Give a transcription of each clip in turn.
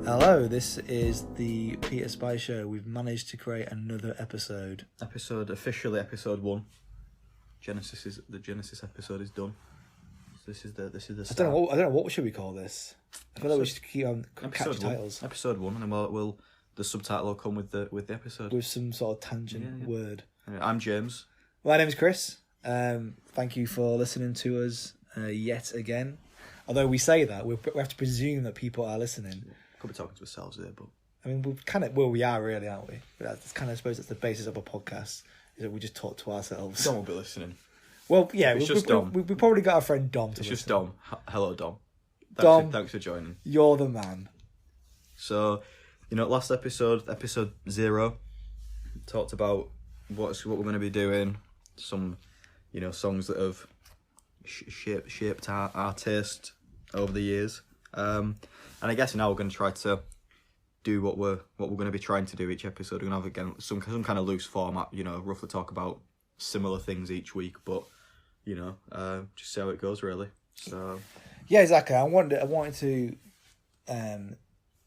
Hello, this is the Peter Spy Show. We've managed to create another episode. Officially episode 1. The Genesis episode is done. So this is the start. I don't know what should we call this. I feel like we should keep on catchy titles. Episode 1, and then the subtitle will come with the episode. With some sort of tangent word. I'm James. My name's Chris. Thank you for listening to us yet again. Although we say that, we have to presume that people are listening. Could be talking to ourselves here, but I mean, we are really, aren't we? But that's kind of, I suppose, that's the basis of a podcast. Is that we just talk to ourselves. Dom will be listening. Well, yeah, it's just Dom. We probably got our friend Dom to listen. It's just Dom. Hello, Dom. Thanks for joining. You're the man. So, last episode 0, talked about what we're going to be doing. Some, songs that have shaped our taste over the years. And I guess now we're going to try to do what we're going to be trying to do each episode. We're going to have again some kind of loose format, roughly talk about similar things each week, but just see how it goes really. So yeah, exactly. I wanted to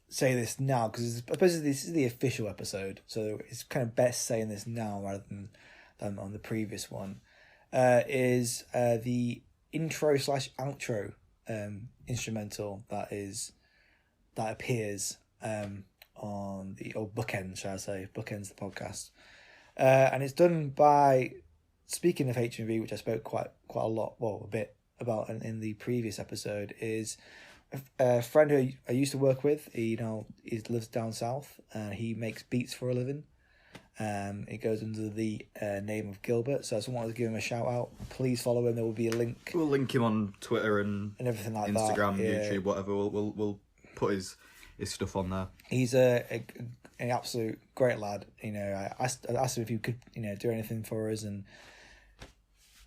say this now because I suppose this is the official episode, so it's kind of best saying this now rather than on the previous one. Is the intro/outro instrumental that appears on the bookends, shall I say, bookends the podcast, and it's done by, speaking of HMV, which I spoke quite a bit about in the previous episode, is a friend who I used to work with. He lives down south and he makes beats for a living. It goes under the name of Gilbert, so I just wanted to give him a shout out. Please follow him. There will be a link. We'll link him on Twitter and everything like Instagram, that. Instagram, YouTube, whatever. We'll put his stuff on there. He's an absolute great lad. I asked him if he could do anything for us, and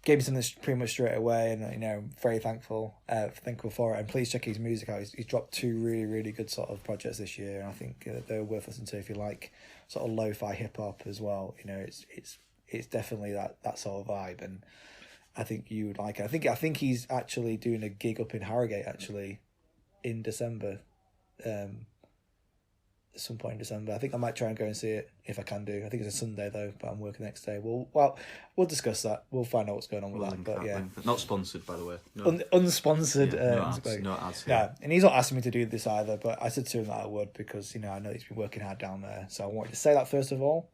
gave me something pretty much straight away. And very thankful for it. And please check his music out. He's dropped 2 really, really good sort of projects this year, and I think they're worth listening to if you like sort of lo-fi hip hop as well. It's definitely that sort of vibe, and I think you would like it. I think he's actually doing a gig up in Harrogate actually in December. At some point in December. I think I might try and go and see it if I can do. I think it's a Sunday though, but I'm working the next day. We'll discuss that. We'll find out what's going on with that. But yeah, not sponsored, by the way. No. Unsponsored. No ads here. Yeah, and he's not asking me to do this either. But I said to him that I would because I know he's been working hard down there. So I wanted to say that first of all.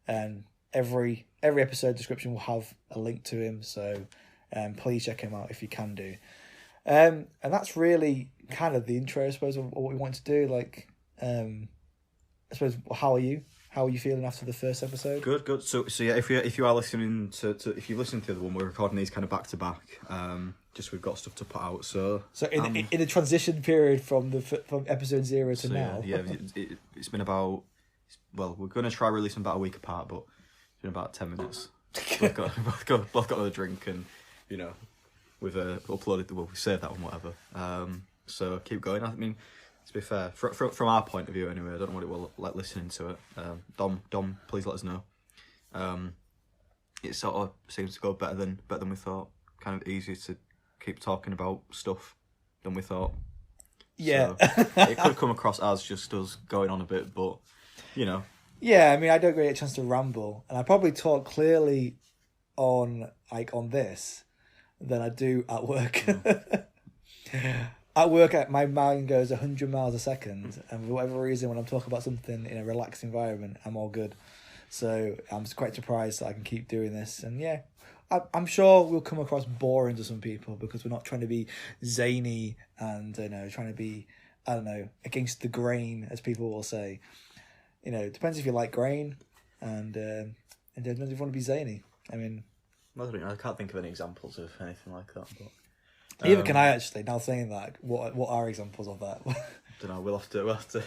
And every episode description will have a link to him. So please check him out if you can do. And that's really kind of the intro, I suppose, of what we want to do. Like, I suppose, how are you? How are you feeling after the first episode? Good. So yeah, if you are listening to if you've listened to the one, we're recording these kind of back to back. Just we've got stuff to put out. So in the transition period from episode 0 to now. Yeah, it's been about. Well, we're going to try releasing about a week apart, but it's been about 10 minutes. Both got a drink, and we've uploaded. Well, we saved that one, whatever. So keep going. I mean, to be fair, from our point of view anyway, I don't know what it will like listening to it. Dom, please let us know. It sort of seems to go better than we thought. Kind of easier to keep talking about stuff than we thought. Yeah, so it could come across as just us going on a bit, but Yeah, I mean, I don't get a chance to ramble, and I probably talk clearly on this than I do at work. At work, my mind goes 100 miles a second, and for whatever reason, when I'm talking about something in a relaxed environment, I'm all good. So I'm just quite surprised that I can keep doing this. And yeah, I'm sure we'll come across boring to some people because we're not trying to be zany and trying to be, I don't know, against the grain, as people will say. It depends if you like grain, and it depends if you want to be zany. I mean, I can't think of any examples of anything like that, but. Neither can I actually. Now saying that, what are examples of that? I don't know. We'll have to.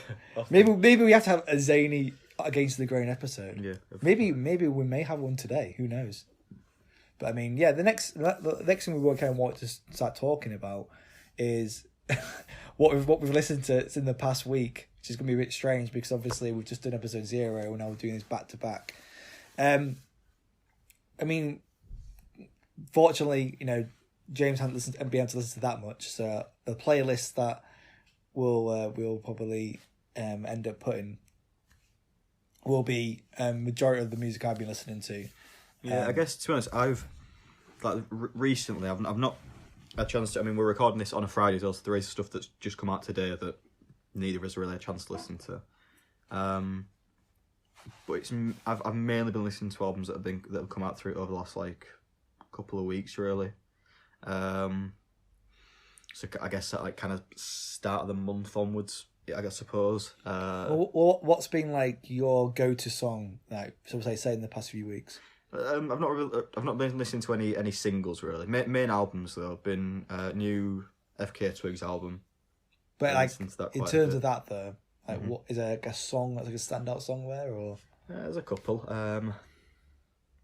Maybe we have to have a zany against the grain episode. Yeah. Maybe we may have one today. Who knows? But I mean, yeah. The next thing we kind of want to start talking about is what we've listened to in the past week, which is going to be a bit strange because obviously we've just done episode 0 and now we're doing this back to back. I mean, fortunately, James hadn't been able to listen to that much, so the playlist that we'll probably end up putting will be majority of the music I've been listening to. Yeah, I guess to be honest, I've recently I've not had a chance to. I mean, we're recording this on a Friday, so there is stuff that's just come out today that neither of us really had a chance to listen to. But I've mainly been listening to albums that have come out through over the last like couple of weeks, really. So I guess that like kind of start of the month onwards, I suppose. What's been like your go-to song, like so say in the past few weeks? I've not been listening to any singles really. Main albums though have been new FK Twigs album. But like in terms of that though, like what is there like a song that's like a standout song there or? There's a couple.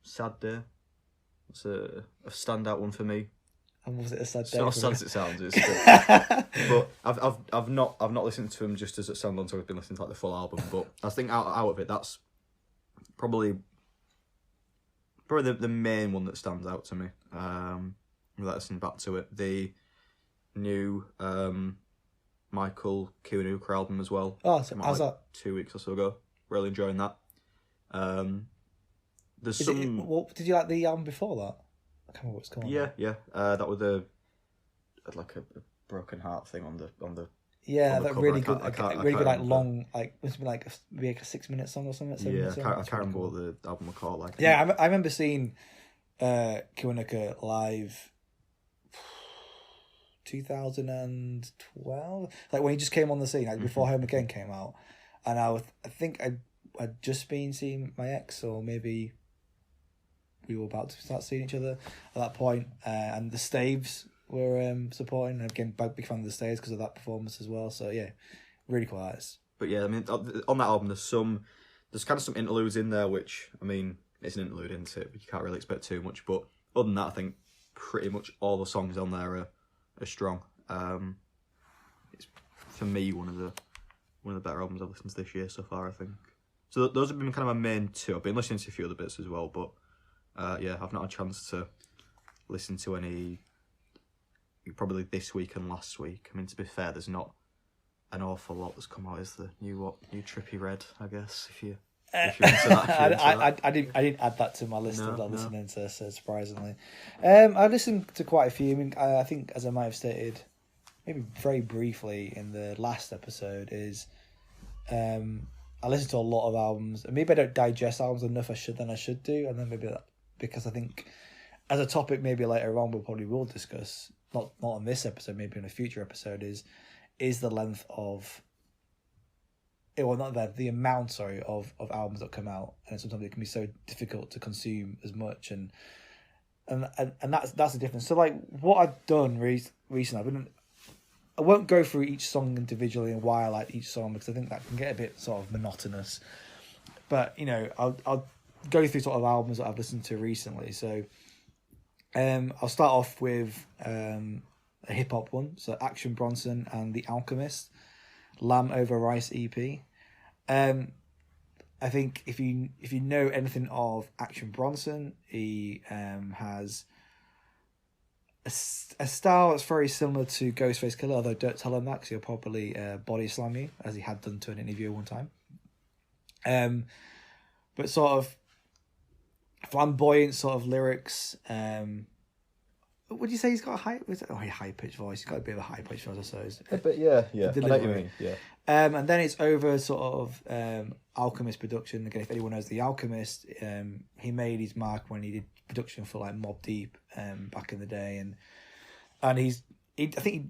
Sad Day. It's a standout one for me. And was it a sad day? It's not as sad as it sounds. But I've not listened to them just as it sounds until I've been listening to like the full album. But I think out of it, that's probably the main one that stands out to me. Without listening back to it, the new Michael Kiwanuka album as well. Oh, so how's that? 2 weeks or so ago. Really enjoying that. Did you like the album before that? I can't remember what it's called. Yeah. That was a broken heart thing on the. Yeah, on the that cover. really good, really good, like remember. Long, like must have been like maybe like a 6-minute song or something. Yeah, I can't remember what the album was called. Like. Yeah, I remember seeing Kiwanuka live 2012, like when he just came on the scene, like before Home Again came out, and I think I'd just been seeing my ex, or maybe we were about to start seeing each other at that point, and the Staves were supporting. And again, big fan of the Staves because of that performance as well. So yeah, really cool artists. But yeah, I mean, on that album, there's kind of some interludes in there, which I mean, it's an interlude into it, but you can't really expect too much. But other than that, I think pretty much all the songs on there are strong. It's for me one of the better albums I've listened to this year so far, I think. So those have been kind of my main two. I've been listening to a few other bits as well, but yeah, I've not had a chance to listen to any probably this week and last week. I mean, to be fair, there's not an awful lot that's come out. Is the new Trippie Redd, I guess, if you're into that. I didn't add that to my list of listening to, so surprisingly. I listened to quite a few. I mean, I think, as I might have stated, maybe very briefly in the last episode, is I listen to a lot of albums, and maybe I don't digest albums enough I should do, and then maybe that, because I think as a topic maybe later on we probably will discuss, not on this episode, maybe in a future episode, is the length of, well, not the amount, of albums that come out, and sometimes it can be so difficult to consume as much, and that's the difference. So like what I've done recently, I won't go through each song individually and why I like each song, because I think that can get a bit sort of monotonous. But you know, I'll go through sort of albums that I've listened to recently. So I'll start off with a hip hop one. So Action Bronson and The Alchemist, Lamb Over Rice EP. I think if you know anything of Action Bronson, he has a style that's very similar to Ghostface Killer, although don't tell him that because he'll probably body slam you, as he had done to an interview one time. But sort of flamboyant sort of lyrics. Would you say he's got a high pitched voice? He's got a bit of a high pitched voice, I suppose. But yeah. I know what you mean. Yeah. And then it's over sort of Alchemist production. Again, if anyone knows The Alchemist, he made his mark when he did production for like Mobb Deep back in the day, and I think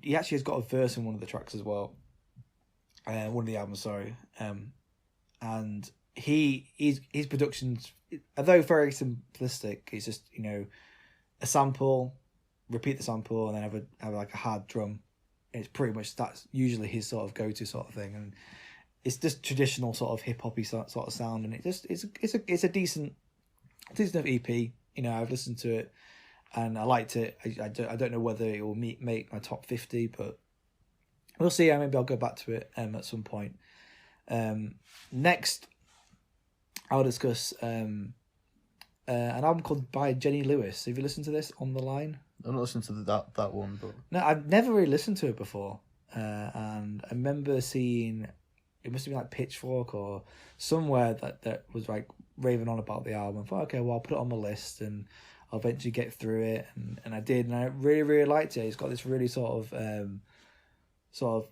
he actually has got a verse in one of the tracks as well, one of the albums, sorry. And his productions, although very simplistic, it's just, you know, a sample, repeat the sample, and then have like a hard drum. It's pretty much, that's usually his sort of go-to sort of thing, and it's just traditional sort of hip hoppy sort of sound, and it's a decent enough EP. You know, I've listened to it and I liked it. I don't know whether it will make my top 50, but we'll see. Maybe I'll go back to it at some point. Next, I'll discuss an album called By Jenny Lewis. Have you listened to this, On the Line? I've not listened to that one, but no, I've never really listened to it before. And I remember seeing it must have been like Pitchfork or somewhere that was like raving on about the album. I thought, okay, well, I'll put it on my list and I'll eventually get through it, and I did, and I really, really liked it. It's got this really sort of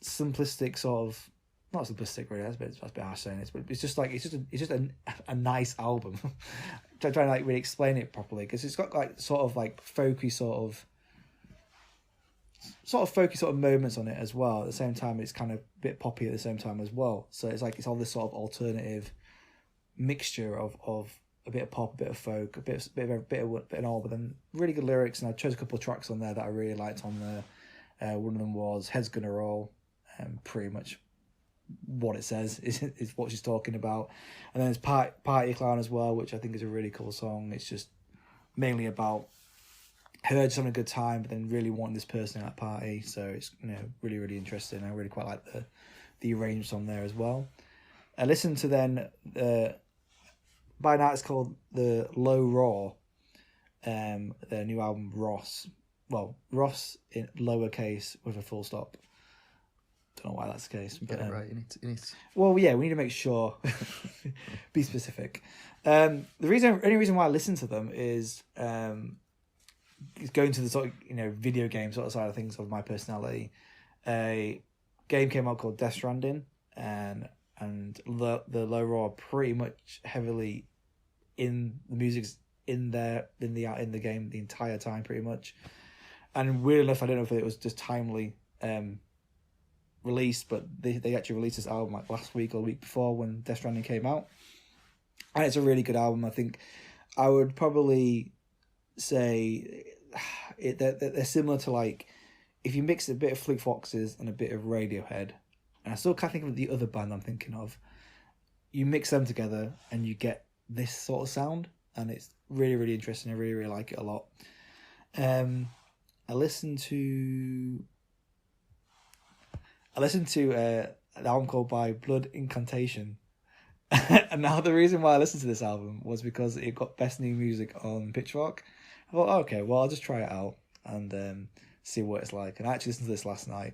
simplistic sort of, not simplistic really, that's a bit harsh saying this, but it's just a nice album. Trying to like really explain it properly, because it's got like sort of like folky sort of folky sort of moments on it as well. At the same time, it's kind of a bit poppy at the same time as well. So it's like it's all this sort of alternative mixture of a bit of pop, a bit of folk, a bit of all, but then really good lyrics. And I chose a couple of tracks on there that I really liked on there. One of them was "Head's Gonna Roll," pretty much what it says is what she's talking about. And then there's Party Clown as well, which I think is a really cool song. It's just mainly about her just having a good time, but then really wanting this person at that party. So it's, you know, really, really interesting. I really quite like the arrangements on there as well. I listened to then by now it's called the Low Raw, their new album Ross. Well, Ross in lowercase with a full stop. Don't know why that's the case. Get it right. You need to... Well, yeah, we need to make sure. Be specific. The only reason why I listen to them is going to the sort of, you know, video game sort of side of things of my personality. A game came out called Death Stranding, and the Low Raw pretty much heavily in the music's in the game the entire time pretty much. And weird enough, I don't know if it was just timely released, but they actually released this album like last week or the week before when Death Stranding came out, and it's a really good album. I think I would probably say they're similar to, like, if you mix a bit of Fleet Foxes and a bit of Radiohead, and I still can't think of the other band I'm thinking of, you mix them together and you get this sort of sound, and it's really, really interesting. I really, really like it a lot. I listened to an album called By Blood Incantation. And now the reason why I listened to this album was because it got Best New Music on Pitchfork. I thought, oh, okay, well, I'll just try it out and see what it's like. And I actually listened to this last night,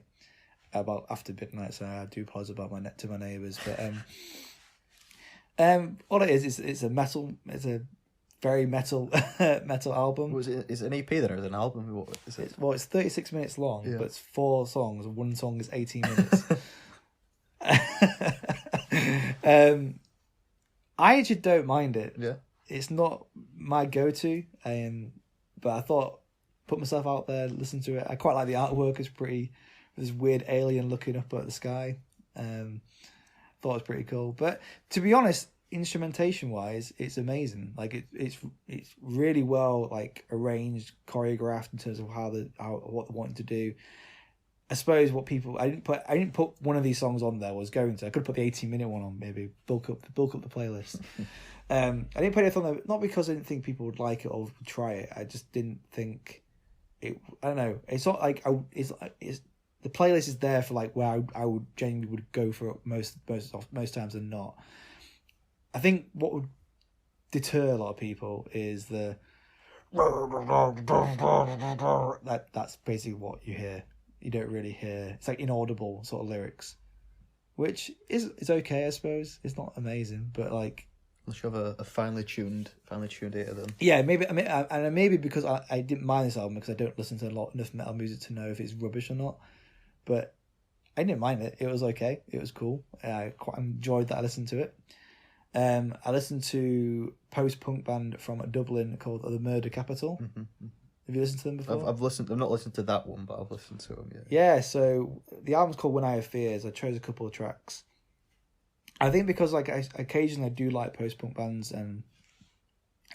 about after midnight, so I do apologise about to my neighbours. But all it is it's a very metal metal album. Was it? Is it an EP then, or is it an album? What is it? It's 36 minutes long, yeah. But it's 4 songs, and one song is 18 minutes. I actually don't mind it. Yeah, it's not my go-to, but I thought, put myself out there, listen to it. I quite like the artwork. It's pretty, this weird alien looking up at the sky. Thought it was pretty cool. But to be honest, instrumentation wise, it's amazing. Like it's really well like arranged, choreographed in terms of what they wanted to do. I suppose what people I didn't put one of these songs on there. Was going to. I could have put the 18-minute one on, maybe bulk up the playlist. I didn't put it on there not because I didn't think people would like it or would try it. I just didn't think it. I don't know. It's not like it's the playlist is there for like where I would genuinely would go for most times than not. I think what would deter a lot of people is that's basically what you hear. You don't really hear. It's like inaudible sort of lyrics, which is okay, I suppose. It's not amazing, but like, unless you have a finely tuned ear, then yeah, maybe. I mean, and maybe because I didn't mind this album because I don't listen to enough metal music to know if it's rubbish or not. But I didn't mind it. It was okay. It was cool. I quite enjoyed that I listened to it. I listened to post-punk band from Dublin called The Murder Capital. Mm-hmm. Have you listened to them before? I've not listened to that one, but I've listened to them, yeah. Yeah, so the album's called When I Have Fears. I chose a couple of tracks. I think because like occasionally I do like post-punk bands, and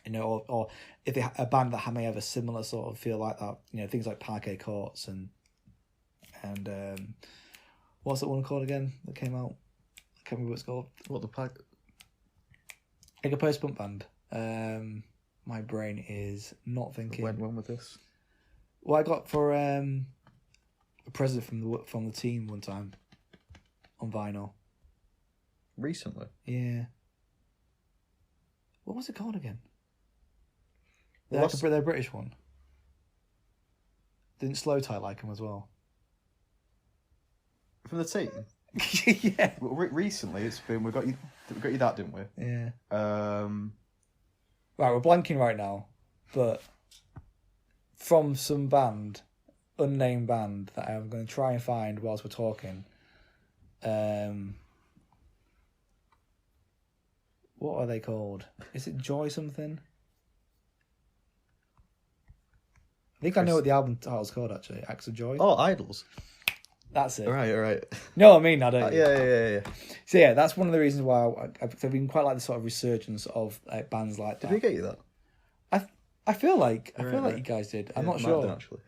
you know, or if they a band that may have a similar sort of feel like that, you know, things like Parquet Courts and what's that one called again that came out? I can't remember what it's called. What the pack? Like a post-punk band. My brain is not thinking. When was this? Well, I got for a present from the team one time on vinyl. Recently? Yeah. What was it called again? Well, they're a British one. Didn't Slow Tie like them as well? From the team? Yeah. Well, recently it's been we got you that, didn't we? Yeah. Um, Right, we're blanking right now, but from some band, unnamed band, that I'm going to try and find whilst we're talking. What are they called? Is it Joy something? I think I know what the album title's called, actually. Acts of Joy. oh, Idols. That's it. All right. No, I mean, I don't. Yeah. So yeah, that's one of the reasons why I've been quite like the sort of resurgence of bands like that. Did we get you that? I feel like Right. you guys did. I'm Yeah, not might have sure done, actually.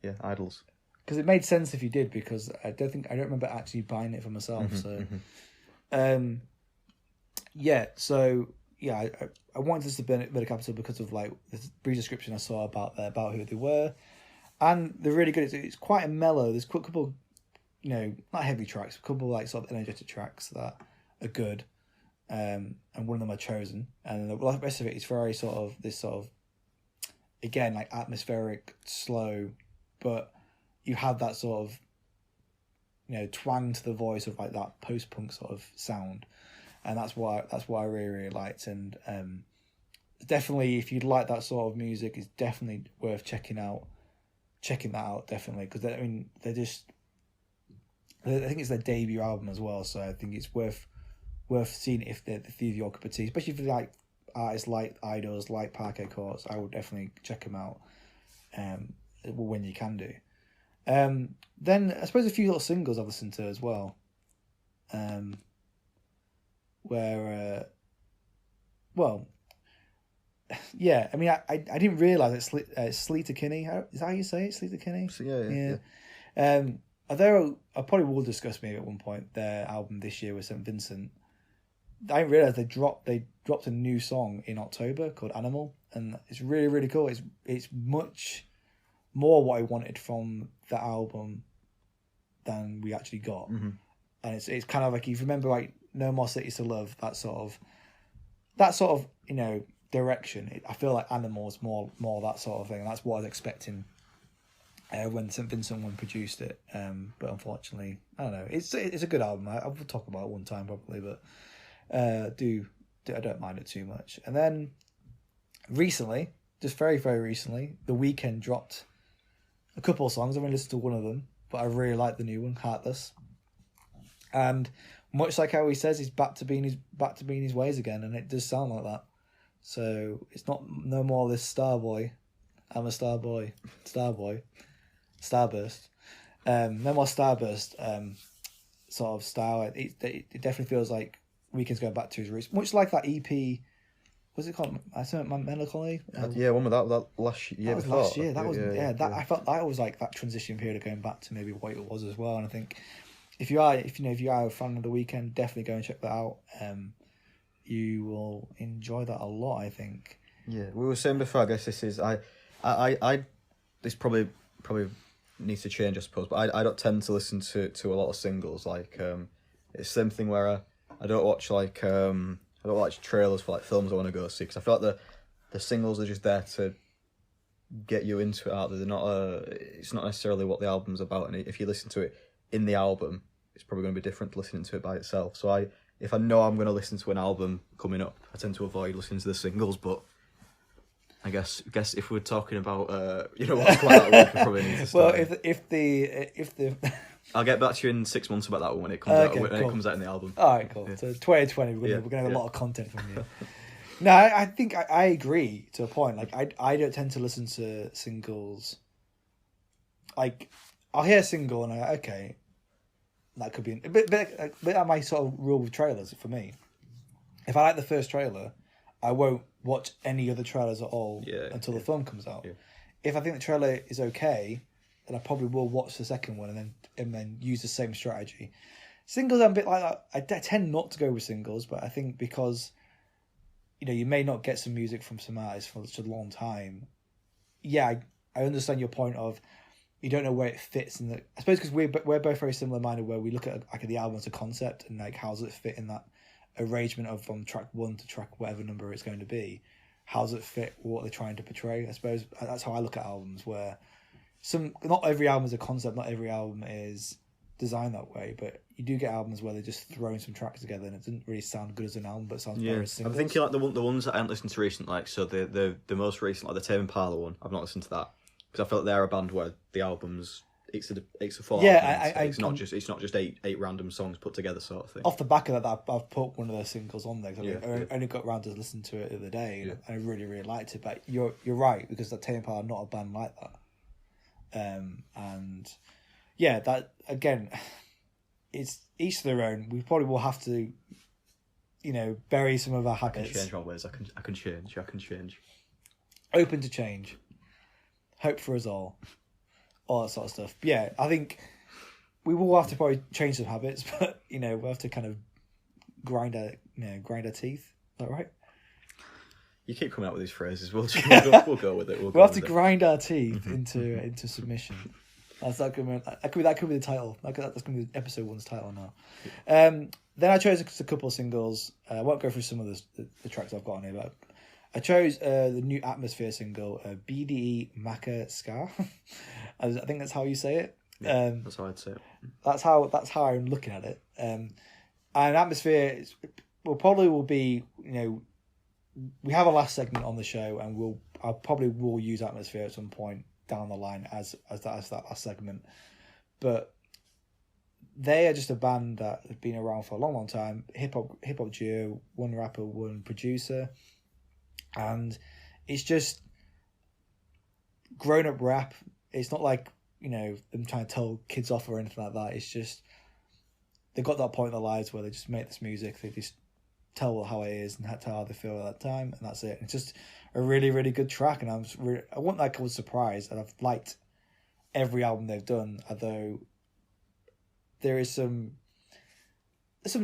Yeah, Idols. because it made sense if you did, because I don't remember actually buying it for myself. Yeah. So yeah, I wanted this to be a capital because of like the brief description I saw about who they were, and they're really good. It's quite a mellow. There's a couple, not heavy tracks, a couple like sort of energetic tracks that are good, and one of them I chosen, and the rest of it is very sort of this sort of, again, like atmospheric, slow, but you have that sort of, twang to the voice of like that post-punk sort of sound, and that's why I really liked. And definitely, if you'd like that sort of music, it's definitely worth checking that out, definitely, because I think it's their debut album as well, so I think it's worth seeing if they're the Thief of your cup of tea, especially if you like artists like Idols, like Parquet Courts. I would definitely check them out when you can do. Then I suppose a few little singles I've listened to as well, where yeah, I mean, I didn't realise it's Sleater Kinney. Is that how you say it? Sleater Kinney? So, yeah. Although I probably will discuss maybe at one point their album this year with St. Vincent, I didn't realise they dropped a new song in October called Animal, and it's really, really cool. It's much more what I wanted from the album than we actually got. Mm-hmm. And it's kind of like, if you remember like No More Cities to Love, that sort of direction. I feel like Animal is more that sort of thing, and that's what I was expecting when St. Vincent one produced it. But unfortunately, I don't know. It's a good album. I will talk about it one time probably, but I don't mind it too much. And then recently, just very, very recently, The Weeknd dropped a couple of songs. I've only listened to one of them, but I really like the new one, Heartless. And much like how he says, he's back to being his ways again, and it does sound like that. So it's no more this star boy. I'm a star boy. Starburst. No more Starburst sort of style. It definitely feels like Weeknd's going back to his roots. Much like that EP, what's it called? I said Melancholy. One with that last year. That was before. last year. That was I felt that was like that transition period of going back to maybe what it was as well. And I think if you are a fan of The Weeknd, definitely go and check that out. You will enjoy that a lot, I think. Yeah, we were saying before. I guess this is this probably needs to change, I suppose. But I don't tend to listen to a lot of singles. Like it's the same thing where I don't watch I don't watch trailers for like films I want to go see, because I feel like the singles are just there to get you into it. Out there, they're not. It's not necessarily what the album's about. And if you listen to it in the album, it's probably going to be different to listening to it by itself. So if I know I'm going to listen to an album coming up, I tend to avoid listening to the singles. But I guess if we're talking about what's quite that week, I probably need to start. Well, if the I'll get back to you in 6 months about that one when it comes out. When cool. it comes out in the album. All right, cool. Yeah. So 2020, we're gonna have a lot of content from you. No, I think I agree to a point. Like I don't tend to listen to singles. Like I'll hear a single and okay, that could be a bit of my sort of rule with trailers for me. If I like the first trailer, I won't watch any other trailers at all until the film comes out. Yeah. If I think the trailer is okay, then I probably will watch the second one and then use the same strategy. Singles are a bit like that. I tend not to go with singles, but I think because you may not get some music from some artists for such a long time. Yeah, I understand your point of you don't know where it fits in the. I suppose because we're both very similar minded, where we look at like the album as a concept and like how does it fit in that arrangement of from track 1 to track whatever number it's going to be. How does it fit what they're trying to portray? I suppose that's how I look at albums. Where not every album is a concept, not every album is designed that way, but you do get albums where they're just throwing some tracks together and it doesn't really sound good as an album, but it sounds better as I'm singles. thinking like the ones that I haven't listened to recently, like so the most recent, like the Tame Impala one. I've not listened to that because I feel like they're a band where the albums it's a full album. It's not just eight random songs put together sort of thing. Off the back of that, I've put one of their singles on there. I only got around to listen to it the other day, and I really, really liked it. But you're right, because the Tame Impala are not a band like that. And yeah, that again, it's each to their own. We probably will have to, bury some of our habits. I can change my ways. I can change. Open to change. Hope for us all that sort of stuff. But yeah, I think we will have to probably change some habits, but we'll have to kind of grind our teeth. Is that right? You keep coming out with these phrases. We'll go with it. We'll have to grind our teeth into submission. That could be the title. That's going to be episode 1's title now. Then I chose a couple of singles. I won't go through some of the tracks I've got on here, but I chose the new Atmosphere single, BDE Maka Ska. I think that's how you say it. Yeah, that's how I'd say it. That's how I'm looking at it. And Atmosphere will be, we have a last segment on the show, and I probably will use Atmosphere at some point down the line as that last segment. But they are just a band that have been around for a long, long time. Hip hop duo, one rapper, one producer, and it's just grown up rap. It's not like them trying to tell kids off or anything like that. It's just they've got that point in their lives where they just make this music. They just tell how it is and tell how they feel at that time, and that's it. It's just a really, really good track, and I wasn't like I was surprised, and I've liked every album they've done, although there's some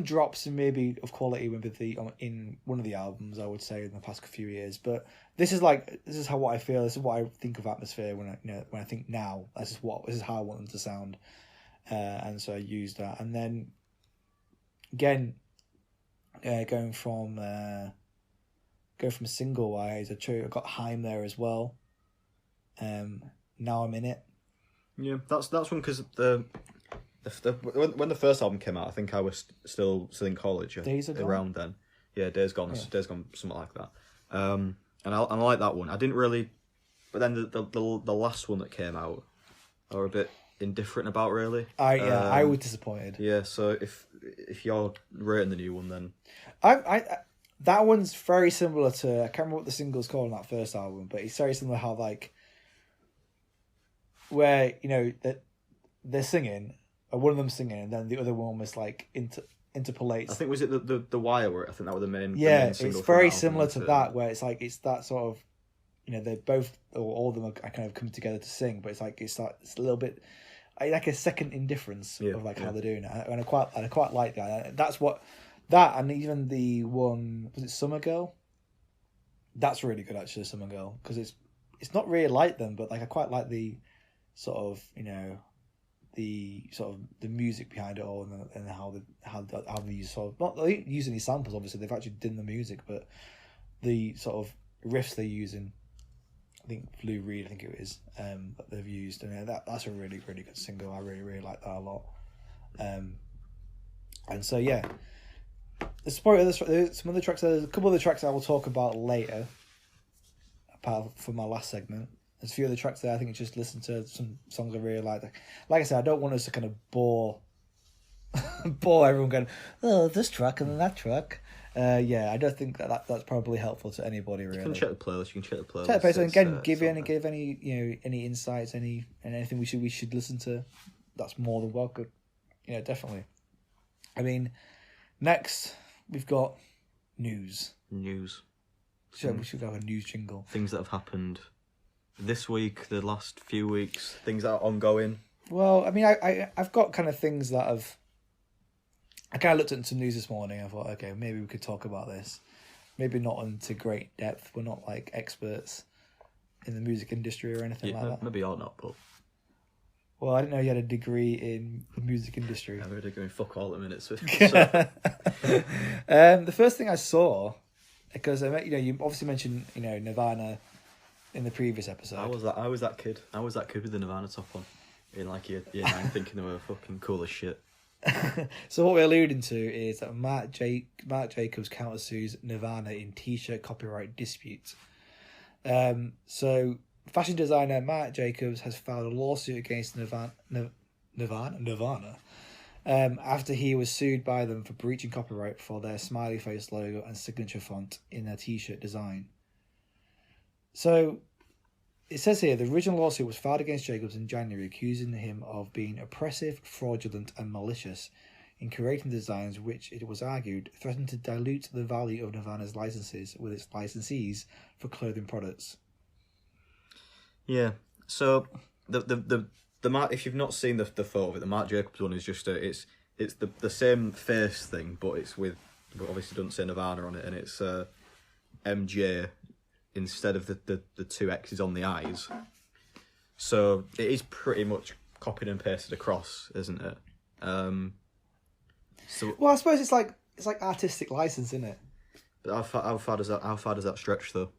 drops in maybe of quality in one of the albums, I would say, in the past few years. But this is what I feel. This is what I think of Atmosphere when I think now. This is how I want them to sound, and so I used that. And then again, going from single wise, I got Haim there as well. Now I'm in it. Yeah, that's one because when the first album came out, I think I was still in college. Days Are Gone? Around then. Yeah, Days Gone, something like that. And I like that one. I didn't really, but then the last one that came out, I were a bit indifferent about, really. I was disappointed. Yeah, so if you're rating the new one, then that one's very similar to, I can't remember what the single's called on that first album, but it's very similar how where that they're singing, or one of them singing, and then the other one almost interpolates. I think was it the Wire, where I think that was the main. Yeah, the main single it's very from similar to that, where it's that sort of, they're both, or all of them are kind of come together to sing, but it's a little bit like a second indifference of how they're doing it, and I quite like that. That's what that, and even the one, was it Summer Girl? That's really good, actually, Summer Girl, because it's not really like them, but I quite like the sort of the music behind it all, and how they use sort of, not using these samples, obviously they've actually done the music, but the sort of riffs they're using, I think Lou Reed, it is, that they've used, and that's a really, really good single. I really, really like that a lot. And so yeah, there's probably some other tracks. There's a couple of the tracks I will talk about later, apart from my last segment. There's a few other tracks there. I think it's just listen to some songs I really like. Like I said, I don't want us to kind of bore everyone going, oh, this track and then that track. I don't think that's probably helpful to anybody, really. You can check the playlist. Check the playlist. And again, give any insights, anything we should listen to. That's more than welcome. Yeah, definitely. I mean, next we've got news. So we should have a news jingle. Things that have happened this week, the last few weeks, things that are ongoing. Well, I mean, I've got kind of things that I kind of looked at some news this morning. I thought, okay, maybe we could talk about this. Maybe not into great depth. We're not experts in the music industry or anything like that. Maybe you're not, but... Well, I didn't know you had a degree in the music industry. Yeah, I have a degree in fuck all at the minute. So. The first thing I saw, because you obviously mentioned Nirvana in the previous episode. I was that kid with the Nirvana top on. in like year 9 thinking they were fucking cool as shit. So what we're alluding to is that Marc Jacobs countersues Nirvana in t-shirt copyright dispute. So fashion designer Marc Jacobs has filed a lawsuit against Nirvana after he was sued by them for breaching copyright for their smiley face logo and signature font in their t-shirt design. So it says here the original lawsuit was filed against Jacobs in January, accusing him of being oppressive, fraudulent, and malicious in creating designs which, it was argued, threatened to dilute the value of Nirvana's licenses with its licensees for clothing products. Yeah. So the Marc, if you've not seen the photo of it, the Marc Jacobs one is just it's the same face thing, but it's with, but obviously doesn't say Nirvana on it, and it's MJ instead of the two X's on the eyes. So it is pretty much copied and pasted across, isn't it? So Well, I suppose it's like artistic license, isn't it? but how far does that stretch though?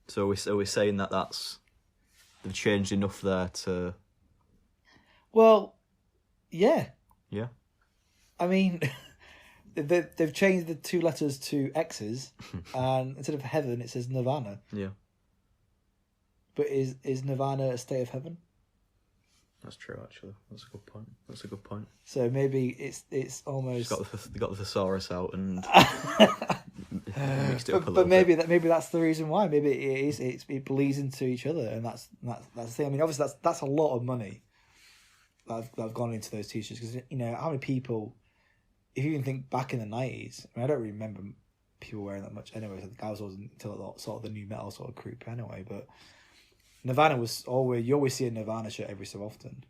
So we're saying that they've changed enough there to. Well, yeah. Yeah. I mean, they've changed the two letters to X's, and instead of heaven, it says Nirvana. Yeah. But is Nirvana a state of heaven? That's true, actually. That's a good point. So maybe it's almost. They got the thesaurus out and mixed it up a little but maybe bit. maybe that's the reason why. Maybe it bleeds into each other, and that's the thing. I mean, obviously that's a lot of money that have gone into those t-shirts, because how many people, if you even think back in the 90s, I don't really remember people wearing that much anyway. So I was always until sort of the new metal sort of group anyway, but Nirvana was always, you always see a Nirvana shirt every so often.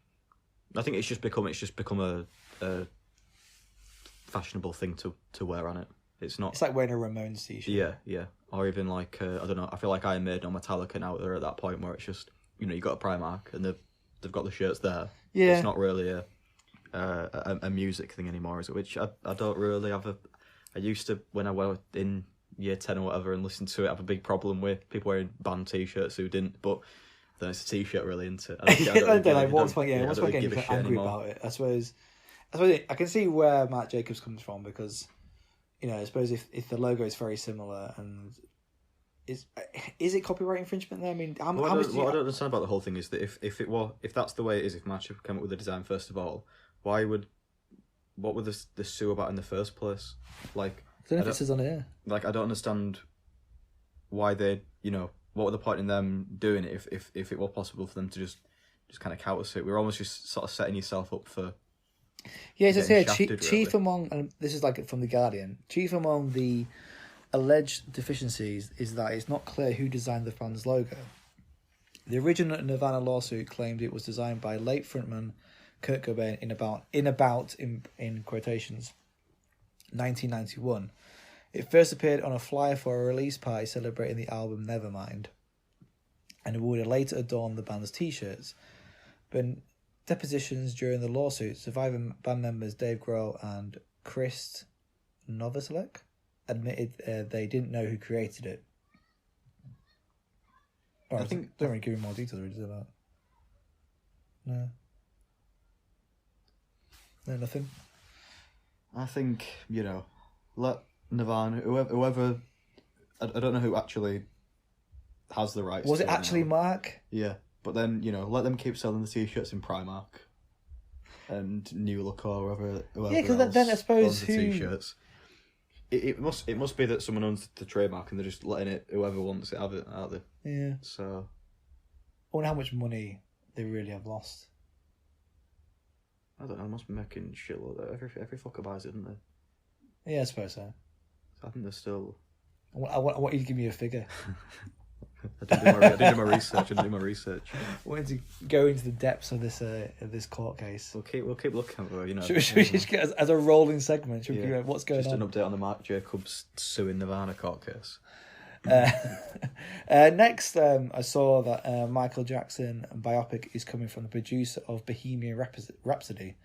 I think it's just become a fashionable thing to wear on it. It's not. It's like wearing a Ramones t-shirt. Yeah. Or even like I don't know. I feel like Iron Maiden or Metallica now they're at that point where it's just you got a Primark and they've got the shirts there. Yeah. It's not really a music thing anymore, is it? Which I don't really have I used to, when I was in year 10 or whatever and listened to it, have a big problem with people wearing band t-shirts who didn't, but then it's a t-shirt really into it. What's getting angry about it? I suppose I can see where Marc Jacobs comes from, because I suppose if the logo is very similar, and is it copyright infringement there? I mean, what I don't understand about the whole thing is that if that's the way it is, if Marc came up with the design first of all, what would the sue about in the first place? Like, I don't know if it says on here. Like, I don't understand why they, what were the point in them doing it if it were possible for them to just kind of countersuit? We're almost just sort of setting yourself up for. Yeah, it says here, chief really. among, and this is like from The Guardian, chief among the alleged deficiencies is that it's not clear who designed the band's logo. The original Nirvana lawsuit claimed it was designed by late frontman Kurt Cobain in quotations, 1991. It first appeared on a flyer for a release party celebrating the album Nevermind, and it would later adorn the band's t-shirts. But in depositions during the lawsuit, surviving band members Dave Grohl and Chris Novoselic admitted they didn't know who created it. I think don't really give you more details, really, do that. No, nothing. I think let Nirvana, whoever, I don't know who actually has the rights. Was it actually Marc? Yeah, but then let them keep selling the t-shirts in Primark and New Look or whoever. Yeah, because then I suppose the t-shirts. It must be that someone owns the trademark and they're just letting it whoever wants it have it, aren't they? Yeah. So. I wonder how much money they really have lost. I don't know. They must be making shitload. Every fucker buys it, don't they? Yeah, I suppose so. I think they're still. I want you to give me a figure. I did do my research. I wanted to go into the depths of this court case. We'll keep looking for Should we just get as a rolling segment? Should we go, what's going on? Just an update on the Marc Jacobs suing Nirvana court case. Next, I saw that Michael Jackson biopic is coming from the producer of Bohemian Rhapsody,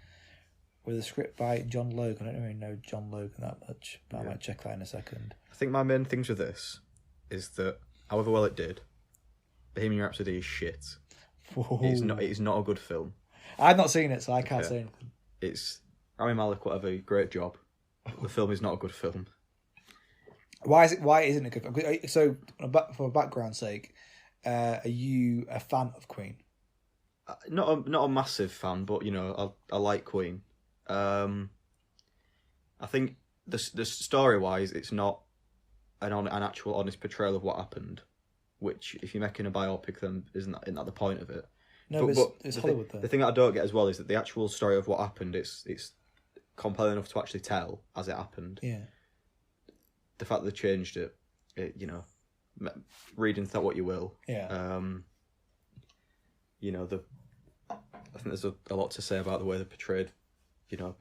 with a script by John Logan. I don't really know John Logan that much, but I might check that in a second. I think my main things with this is that, however well it did, Bohemian Rhapsody is shit. Whoa. It's not a good film. I've not seen it, so I can't say anything. It's Rami Malek, whatever, great job. The film is not a good film. Why isn't it good? So, for background's sake, are you a fan of Queen? Not a massive fan, but I like Queen. I think the story wise, it's not an actual honest portrayal of what happened. Which, if you're making a biopic, then isn't that the point of it? No, but it's Hollywood though. The thing that I don't get as well is that the actual story of what happened, it's compelling enough to actually tell as it happened. Yeah. The fact that they changed it, read into that what you will. Yeah. I think there's a lot to say about the way they portrayed,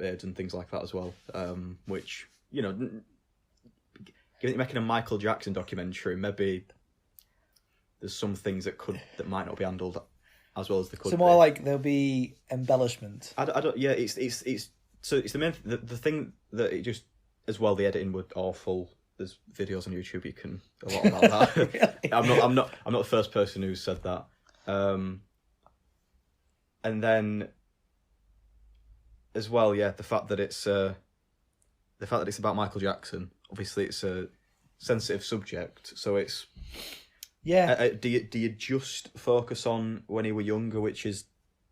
AIDS and things like that as well. Which, given you're making a Michael Jackson documentary, maybe there's some things that might not be handled as well as they could. So more like there'll be embellishment. I don't. Yeah, it's the main the thing that it just as well. The editing was awful. There's videos on YouTube. You can a lot about that. Really? I'm not the first person who said that. And then, as well, the fact that it's about Michael Jackson. Obviously, it's a sensitive subject, so it's. Yeah. Do you just focus on when he were younger, which is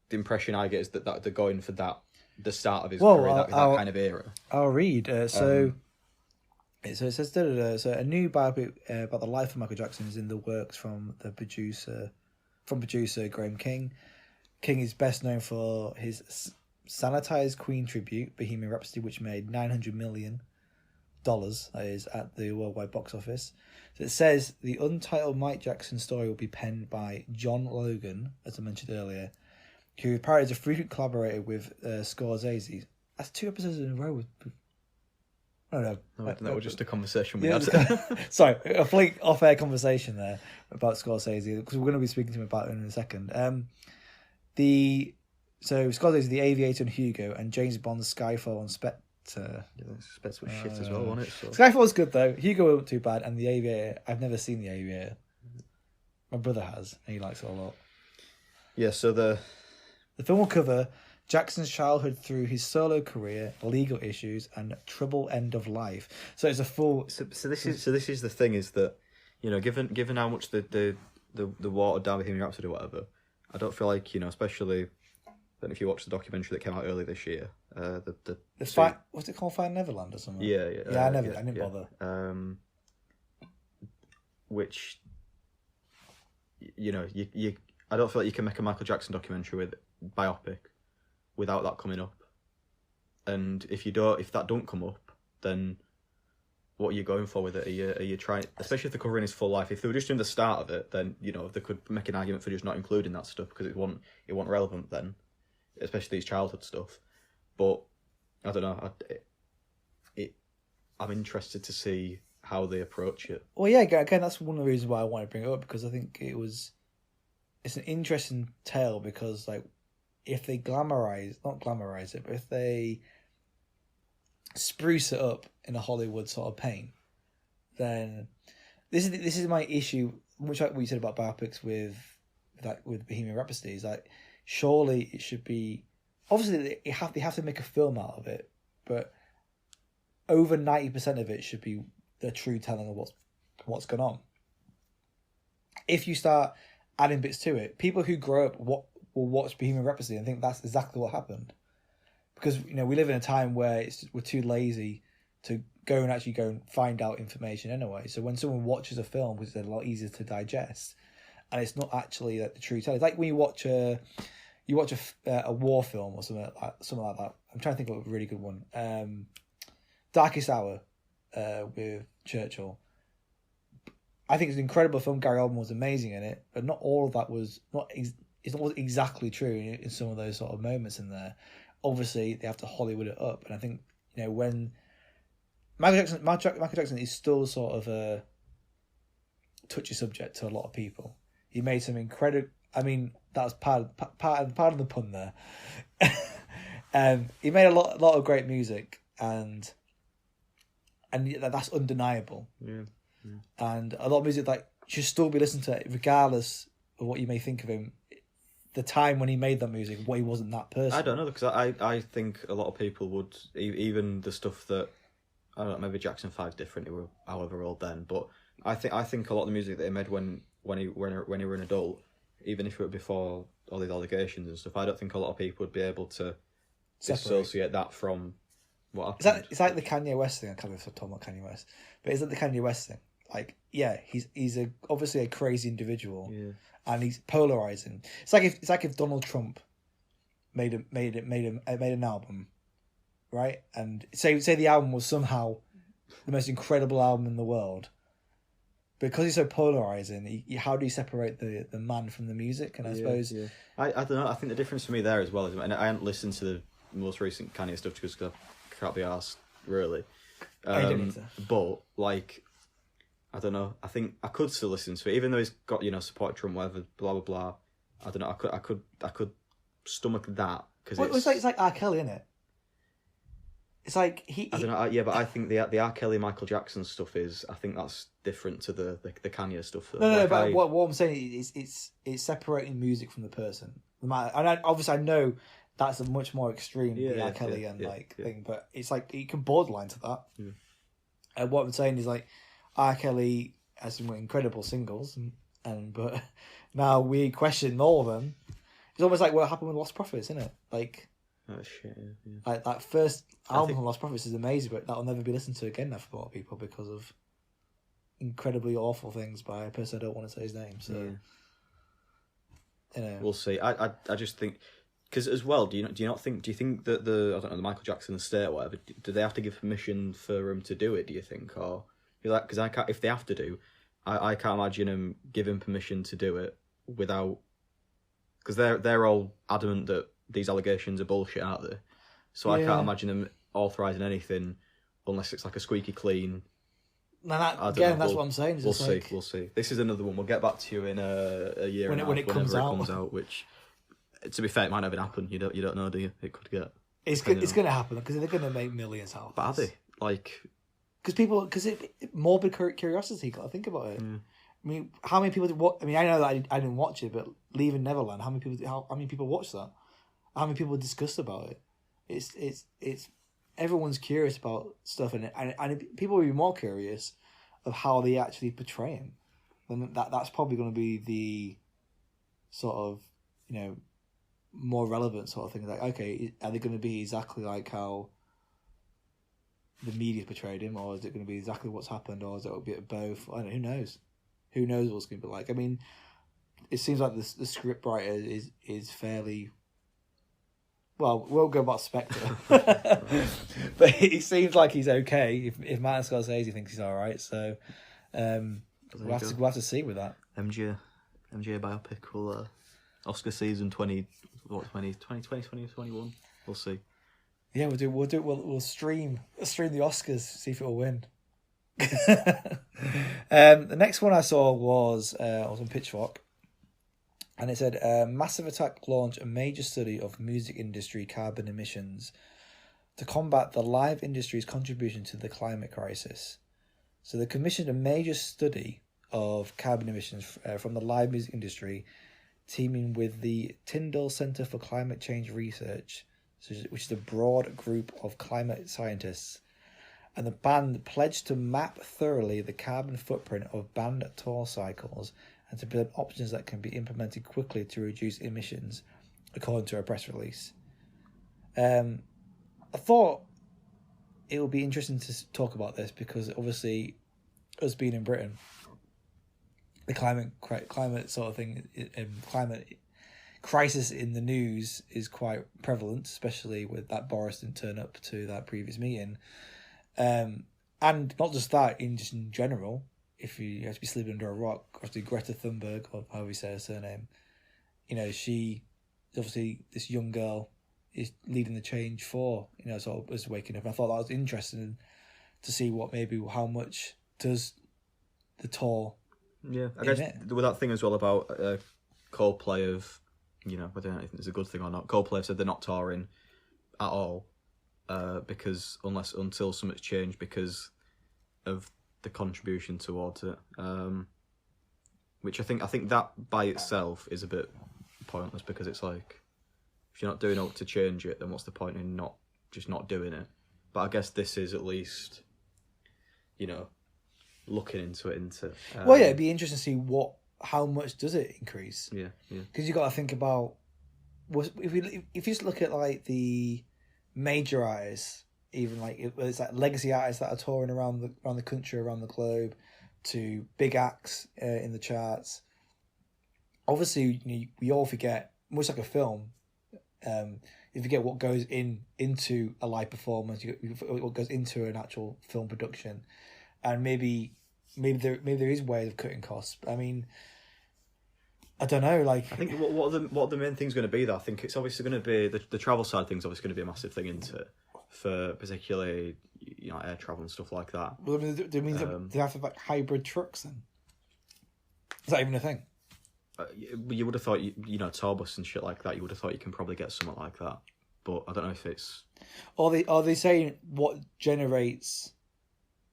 the impression I get is that they're going for the start of his career, that kind of era. I'll read. So it says so a new biopic about the life of Michael Jackson is in the works from producer Graham King. King is best known for his sanitized Queen tribute, Bohemian Rhapsody, which made $900 million. That is at the worldwide box office. So it says the untitled Mike Jackson story will be penned by John Logan, as I mentioned earlier, who apparently is a frequent collaborator with Scorsese. That's 2 episodes in a row. I don't know. No, that was just a conversation we had. Sorry, a flake off-air conversation there about Scorsese, because we're going to be speaking to him about it in a second. So Scorsese, The Aviator and Hugo, and James Bond's Skyfall and Spectre. Spectre was shit as well, wasn't it? So. Skyfall's good though. Hugo wasn't too bad, and The Aviator, I've never seen The Aviator. My brother has, and he likes it a lot. Yeah, so the film will cover Jackson's childhood through his solo career, legal issues, and troubled end of life. So it's a full. So this is the thing is that, given how much the watered down Bohemian Rhapsody or whatever, I don't feel like especially. Then if you watch the documentary that came out early this year, what's it called, Fire Neverland or something? Yeah. I didn't bother. Which, I don't feel like you can make a Michael Jackson documentary with biopic without that coming up. And if that don't come up, then what are you going for with it? Are you trying, especially if they're covering his full life? If they were just doing the start of it, then they could make an argument for just not including that stuff because it wasn't relevant then. Especially his childhood stuff, but I don't know. I'm interested to see how they approach it. Well, yeah, again, that's one of the reasons why I want to bring it up, because I think it's an interesting tale, because like if they not glamorize it, but if they spruce it up in a Hollywood sort of paint, then this is my issue. Much like what you said about biopics with Bohemian Rhapsody, is like. Surely it should be. Obviously, they have to make a film out of it, but over 90% of it should be the true telling of what's going on. If you start adding bits to it, people who grow up will watch Bohemian Rhapsody and think that's exactly what happened, because we live in a time where we're too lazy to go and find out information anyway. So when someone watches a film, which is a lot easier to digest, and it's not actually like the true telling. It's like when you watch a war film or something like that. I'm trying to think of a really good one. Darkest Hour with Churchill. I think it's an incredible film. Gary Oldman was amazing in it, but not all of that was it's not exactly true in some of those sort of moments in there. Obviously, they have to Hollywood it up, and I think when Michael Jackson is still sort of a touchy subject to a lot of people. He made some incredible. I mean, that was part of the pun there. He made a lot of great music, and that's undeniable. Yeah. And a lot of music should still be listened to, regardless of what you may think of him the time when he made that music, he wasn't that person. I don't know, because I think a lot of people would, even the stuff that, I don't know, maybe Jackson 5's different, he were however old then, but I think a lot of the music that he made when he were an adult, even if it were before all these allegations and stuff, I don't think a lot of people would be able to dissociate that from what happened. It's like the Kanye West thing. I can't believe I'm talking about Kanye West, but it's like the Kanye West thing. Like, yeah, he's obviously a crazy individual, and he's polarizing. It's like if Donald Trump made an album, right? And say the album was somehow the most incredible album in the world. Because he's so polarizing, how do you separate the man from the music? And I suppose I don't know. I think the difference for me there as well is, and I haven't listened to the most recent Kanye stuff because I can't be arsed really. But like, I don't know. I think I could still listen to it, even though he's got, support Trump, whatever, blah blah blah. I don't know. I could stomach that because it's like R. Kelly, isn't it? It's like I don't know. But I think the R. Kelly, Michael Jackson stuff I think that's different to the Kanye stuff. But what I'm saying is it's separating music from the person. And obviously I know that's a much more extreme the R. Kelly thing, but it's like you can borderline to that. Yeah. And what I'm saying is like R. Kelly has some incredible singles, but now we question all of them. It's almost like what happened with Lost Prophets, isn't it? Like. Oh shit! Yeah. Like that first album from Lost Prophets is amazing, but that'll never be listened to again now for a lot of people because of incredibly awful things by a person I don't want to say his name. So, we'll see. I just think because as well, do you think that the Michael Jackson estate or whatever, do they have to give permission for him to do it? Do you think, or because I can't, if they have to do, I can't imagine him giving permission to do it without, because they're all adamant that these allegations are bullshit, aren't they? So I can't imagine them authorising anything unless it's like a squeaky clean. That's what I'm saying. We'll see. This is another one. We'll get back to you in a year when it comes out. Which, to be fair, it might not even happen. You don't know, do you? It could get. It's going to happen because they're going to make millions out of it. But are they? Like, because morbid curiosity. Got to think about it. Yeah. I mean, how many people? I mean, I know that I didn't watch it, but Leaving Neverland. How many people watched that? How many people discussed about it? It's everyone's curious about stuff, and people will be more curious of how they actually portray him. And that's probably going to be the sort of more relevant sort of thing. Like, okay, are they going to be exactly like how the media portrayed him, or is it going to be exactly what's happened, or is it a bit of both? I don't know. Who knows? Who knows what's going to be like? I mean, it seems like the script writer is fairly. Well, we'll go about Spectre, but he seems like he's okay. If Martin Scorsese thinks he's all right, so we'll have to see with that. MJ biopic will Oscar season 2021. We'll see. Yeah, we'll stream the Oscars, see if it'll win. The next one I saw was on Pitchfork. And it said, Massive Attack launch a major study of music industry carbon emissions to combat the live industry's contribution to the climate crisis. So they commissioned a major study of carbon emissions from the live music industry, teaming with the Tyndall Centre for Climate Change Research, which is a broad group of climate scientists. And the band pledged to map thoroughly the carbon footprint of band tour cycles and to build options that can be implemented quickly to reduce emissions, according to a press release. I thought it would be interesting to talk about this because obviously, us being in Britain, the climate sort of thing, climate crisis in the news is quite prevalent, especially with that Boris didn't turn up to that previous meeting, and not just that, in general. If you have to be sleeping under a rock, obviously Greta Thunberg, or however you say her surname, she, obviously this young girl is leading the change for, sort of us waking up. And I thought that was interesting to see how much does the tour. Yeah, I guess with that thing as well about Coldplay of, whether anything is a good thing or not. Coldplay have said they're not touring at all, because until something's changed because of the contribution towards it, which I think that by itself is a bit pointless because it's like, if you're not doing up to change it, then what's the point in not doing it? But I guess this is at least, looking into it. Well, yeah, it'd be interesting to see how much does it increase. Yeah. Because you got to think about, if you just look at like the major artists, even like it's like legacy artists that are touring around the country, around the globe, to big acts in the charts. Obviously, we all forget, much like a film. You forget what goes into a live performance, what goes into an actual film production, and maybe there is ways of cutting costs. I mean, I don't know. Like, I think what are the main things going to be though? I think it's obviously going to be the travel side of things. Obviously going to be a massive thing into it for particularly air travel and stuff like that. Well, I mean, do it mean they have to have like hybrid trucks then? Is that even a thing? You would have thought tour bus and shit like that. You would have thought you can probably get something like that, but I don't know if it's. Are they saying what generates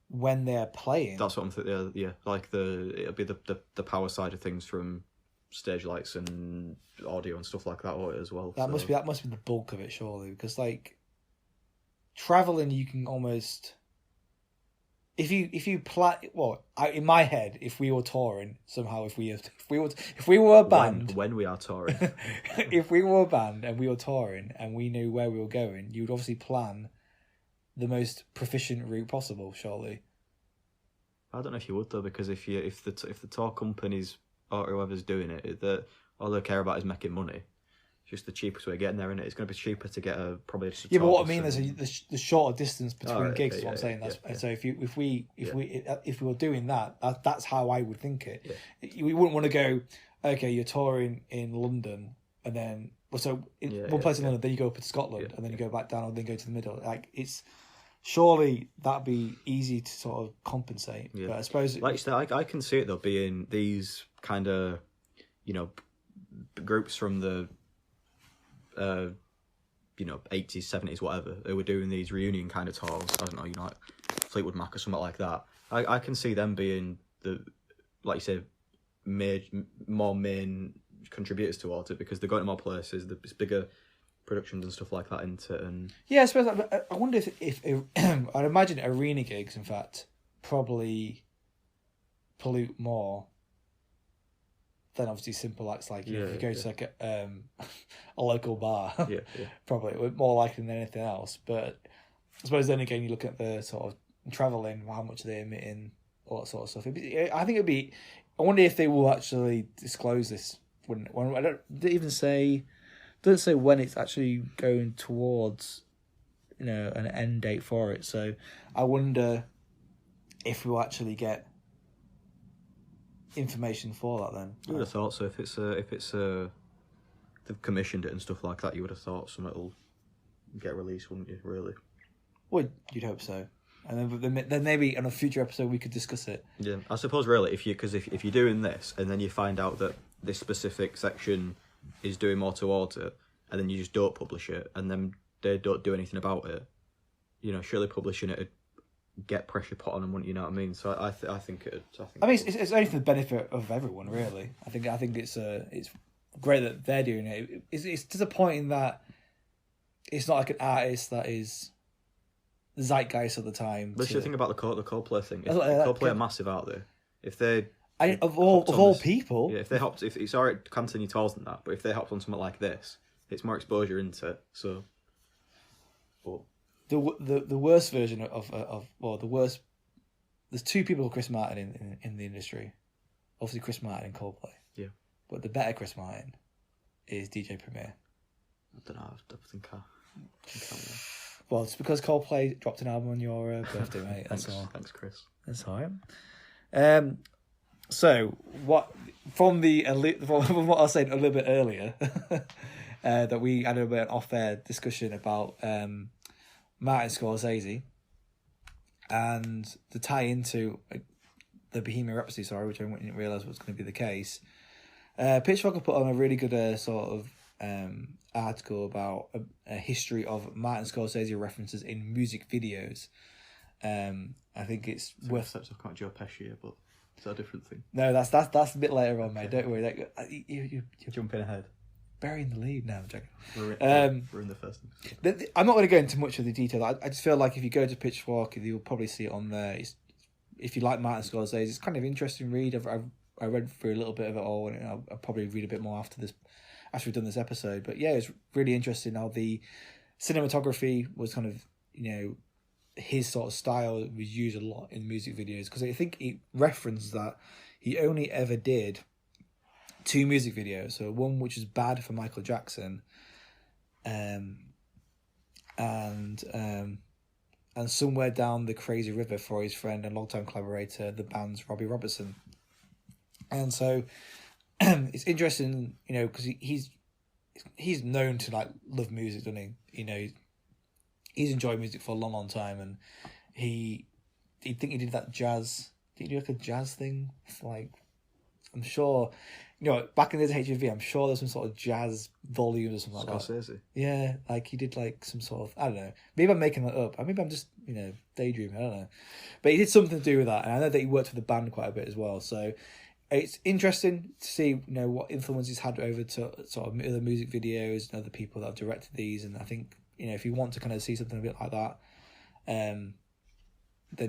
when they're playing? That's what I'm thinking. Yeah. Like it'll be the power side of things from stage lights and audio and stuff like that as well. That must be the bulk of it, surely, because like traveling, you can almost. If you plan, in my head, if we were touring somehow, if we were a band, when we are touring, if we were a band and we were touring and we knew where we were going, you would obviously plan the most proficient route possible. Surely, I don't know if you would though, because if the tour companies or whoever's doing it, that all they care about is making money. It's just the cheapest way of getting there, isn't it? It's going to be cheaper to get probably. Yeah, but what I mean is the shorter distance between gigs. Is what I'm saying. So if we were doing that, that's how I would think it. Yeah. We wouldn't want to go. Okay, you're touring in London, and then one place in London, then you go up to Scotland, and then you go back down, and then go to the middle. Like it's surely that'd be easy to sort of compensate. Yeah. But I suppose, like you said, I can see it though being these kind of groups from the 80s, 70s, whatever, they were doing these reunion kind of tours. I don't know, like Fleetwood Mac or something like that. I can see them being like you say, more main contributors towards it because they're going to more places. There's bigger productions and stuff like that into it. And yeah, I suppose. I wonder if I'd imagine arena gigs, in fact, probably pollute more than obviously simple acts like if you go to like a local bar. Probably more likely than anything else. But I suppose then again, you look at the sort of travelling, how much they're emitting, all that sort of stuff. I think it'd be. I wonder if they will actually disclose this. When I don't even say, doesn't say when it's actually going towards, an end date for it. So I wonder if we'll actually get information for that then. You would have thought so. If they've commissioned it and stuff like that, you would have thought something will get released, wouldn't you? Really? Well, you'd hope so. And then maybe on a future episode we could discuss it. Yeah, I suppose really if you're doing this and then you find out that this specific section is doing more towards it, and then you just don't publish it, and then they don't do anything about it, surely publishing it would get pressure put on them, wouldn't you? Know what I mean? So I think it. I mean, it's only for the benefit of everyone, really. I think it's great that they're doing it. It's disappointing that it's not like an artist that is the zeitgeist of the time. Let's just think about the Coldplay thing. If Coldplay are massive out there, if they of all people, if they hopped, if it's alright, continue tours and that, but if they hopped on something like this, it's more exposure into it. So, but. The worst version of the worst. There's two people, Chris Martin in the industry, obviously Chris Martin and Coldplay. Yeah, but the better Chris Martin is DJ Premier. I don't know. I think I Well, it's because Coldplay dropped an album on your birthday, mate. That's all. Thanks, Chris. That's all right. So from what I was saying a little bit earlier, that we had a bit of an off-air discussion about Martin Scorsese, and to tie into the Bohemian Rhapsody, which I didn't realise was going to be the case. Pitchfork put on a really good sort of article about a history of Martin Scorsese references in music videos. I think it's worth. Steps I've got Joe Pesci here, but is that a different thing? No, that's a bit later on, mate. Don't worry. You're jumping ahead. burying the lead now. I'm joking. We're in the first. I'm not going to go into much of the detail. I just feel like if you go to Pitchfork, you'll probably see it on there. If you like Martin Scorsese, it's kind of an interesting read. I read through a little bit of it all, and I'll probably read a bit more after we've done this episode. But yeah, it's really interesting how the cinematography was kind of, his sort of style was used a lot in music videos, because I think he referenced that he only ever did 2 music videos. So one which was Bad for Michael Jackson, and Somewhere Down the Crazy River for his friend and longtime collaborator, the band's Robbie Robertson. And so it's interesting, because he's known to like love music, doesn't he? He's enjoyed music for a long, long time, and he think he did that jazz. Did he do like a jazz thing? Like, I'm sure, back in the days of HMV, I'm sure there's some sort of jazz volume or something like Scorsese. that. Yeah, like he did like some sort of, I don't know. Maybe I'm making that up. Maybe I'm just, daydreaming. I don't know. But he did something to do with that, and I know that he worked with the band quite a bit as well. So it's interesting to see, what influence he's had over to sort of other music videos and other people that have directed these. And I think, if you want to kind of see something a bit like that, then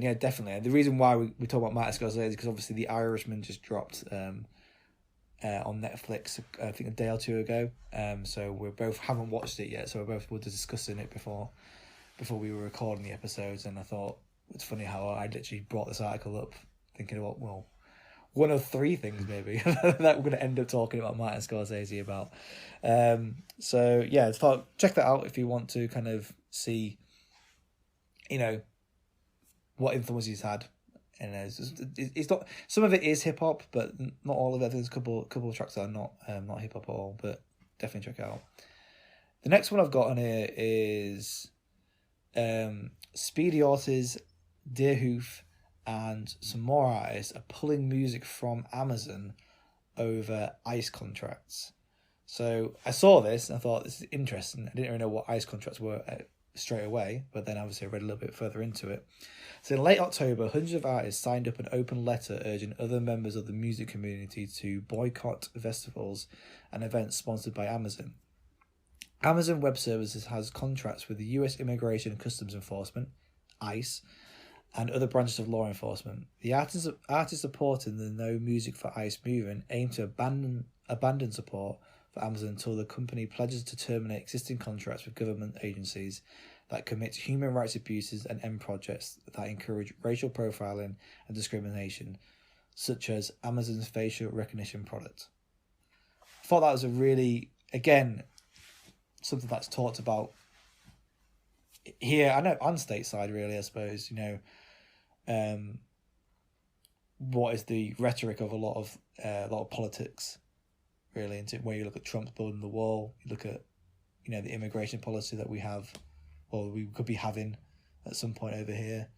yeah, definitely. And the reason why we talk about Martin Scorsese is because obviously The Irishman just dropped on Netflix, I think a day or two ago. So we both haven't watched it yet. So we're both discussing it before we were recording the episodes. And I thought it's funny how I literally brought this article up, thinking about, well, one of 3 things maybe that we're going to end up talking about Martin Scorsese about. So yeah, check that out if you want to kind of see, what influence he's had. And it's not, some of it is hip hop, but not all of it. There's a couple of tracks that are not hip hop at all, but definitely check it out. The next one I've got on here is Speedy Horses, Deerhoof, and some more artists are pulling music from Amazon over ICE contracts. So I saw this and I thought, this is interesting. I didn't really know what ICE contracts were straight away, but then obviously I read a little bit further into it. So in late October, hundreds of artists signed up an open letter urging other members of the music community to boycott festivals and events sponsored by Amazon. Amazon Web Services has contracts with the US Immigration and Customs Enforcement, ICE, and other branches of law enforcement. The artists supporting the No Music for ICE movement aim to abandon support for Amazon until the company pledges to terminate existing contracts with government agencies that commit to human rights abuses and end projects that encourage racial profiling and discrimination, such as Amazon's facial recognition product. I thought that was a really, again, something that's talked about here, I know, on stateside really, I suppose, what is the rhetoric of a lot of politics, really, into where you look at Trump's building the wall, you look at, the immigration policy that we have, or we could be having at some point over here,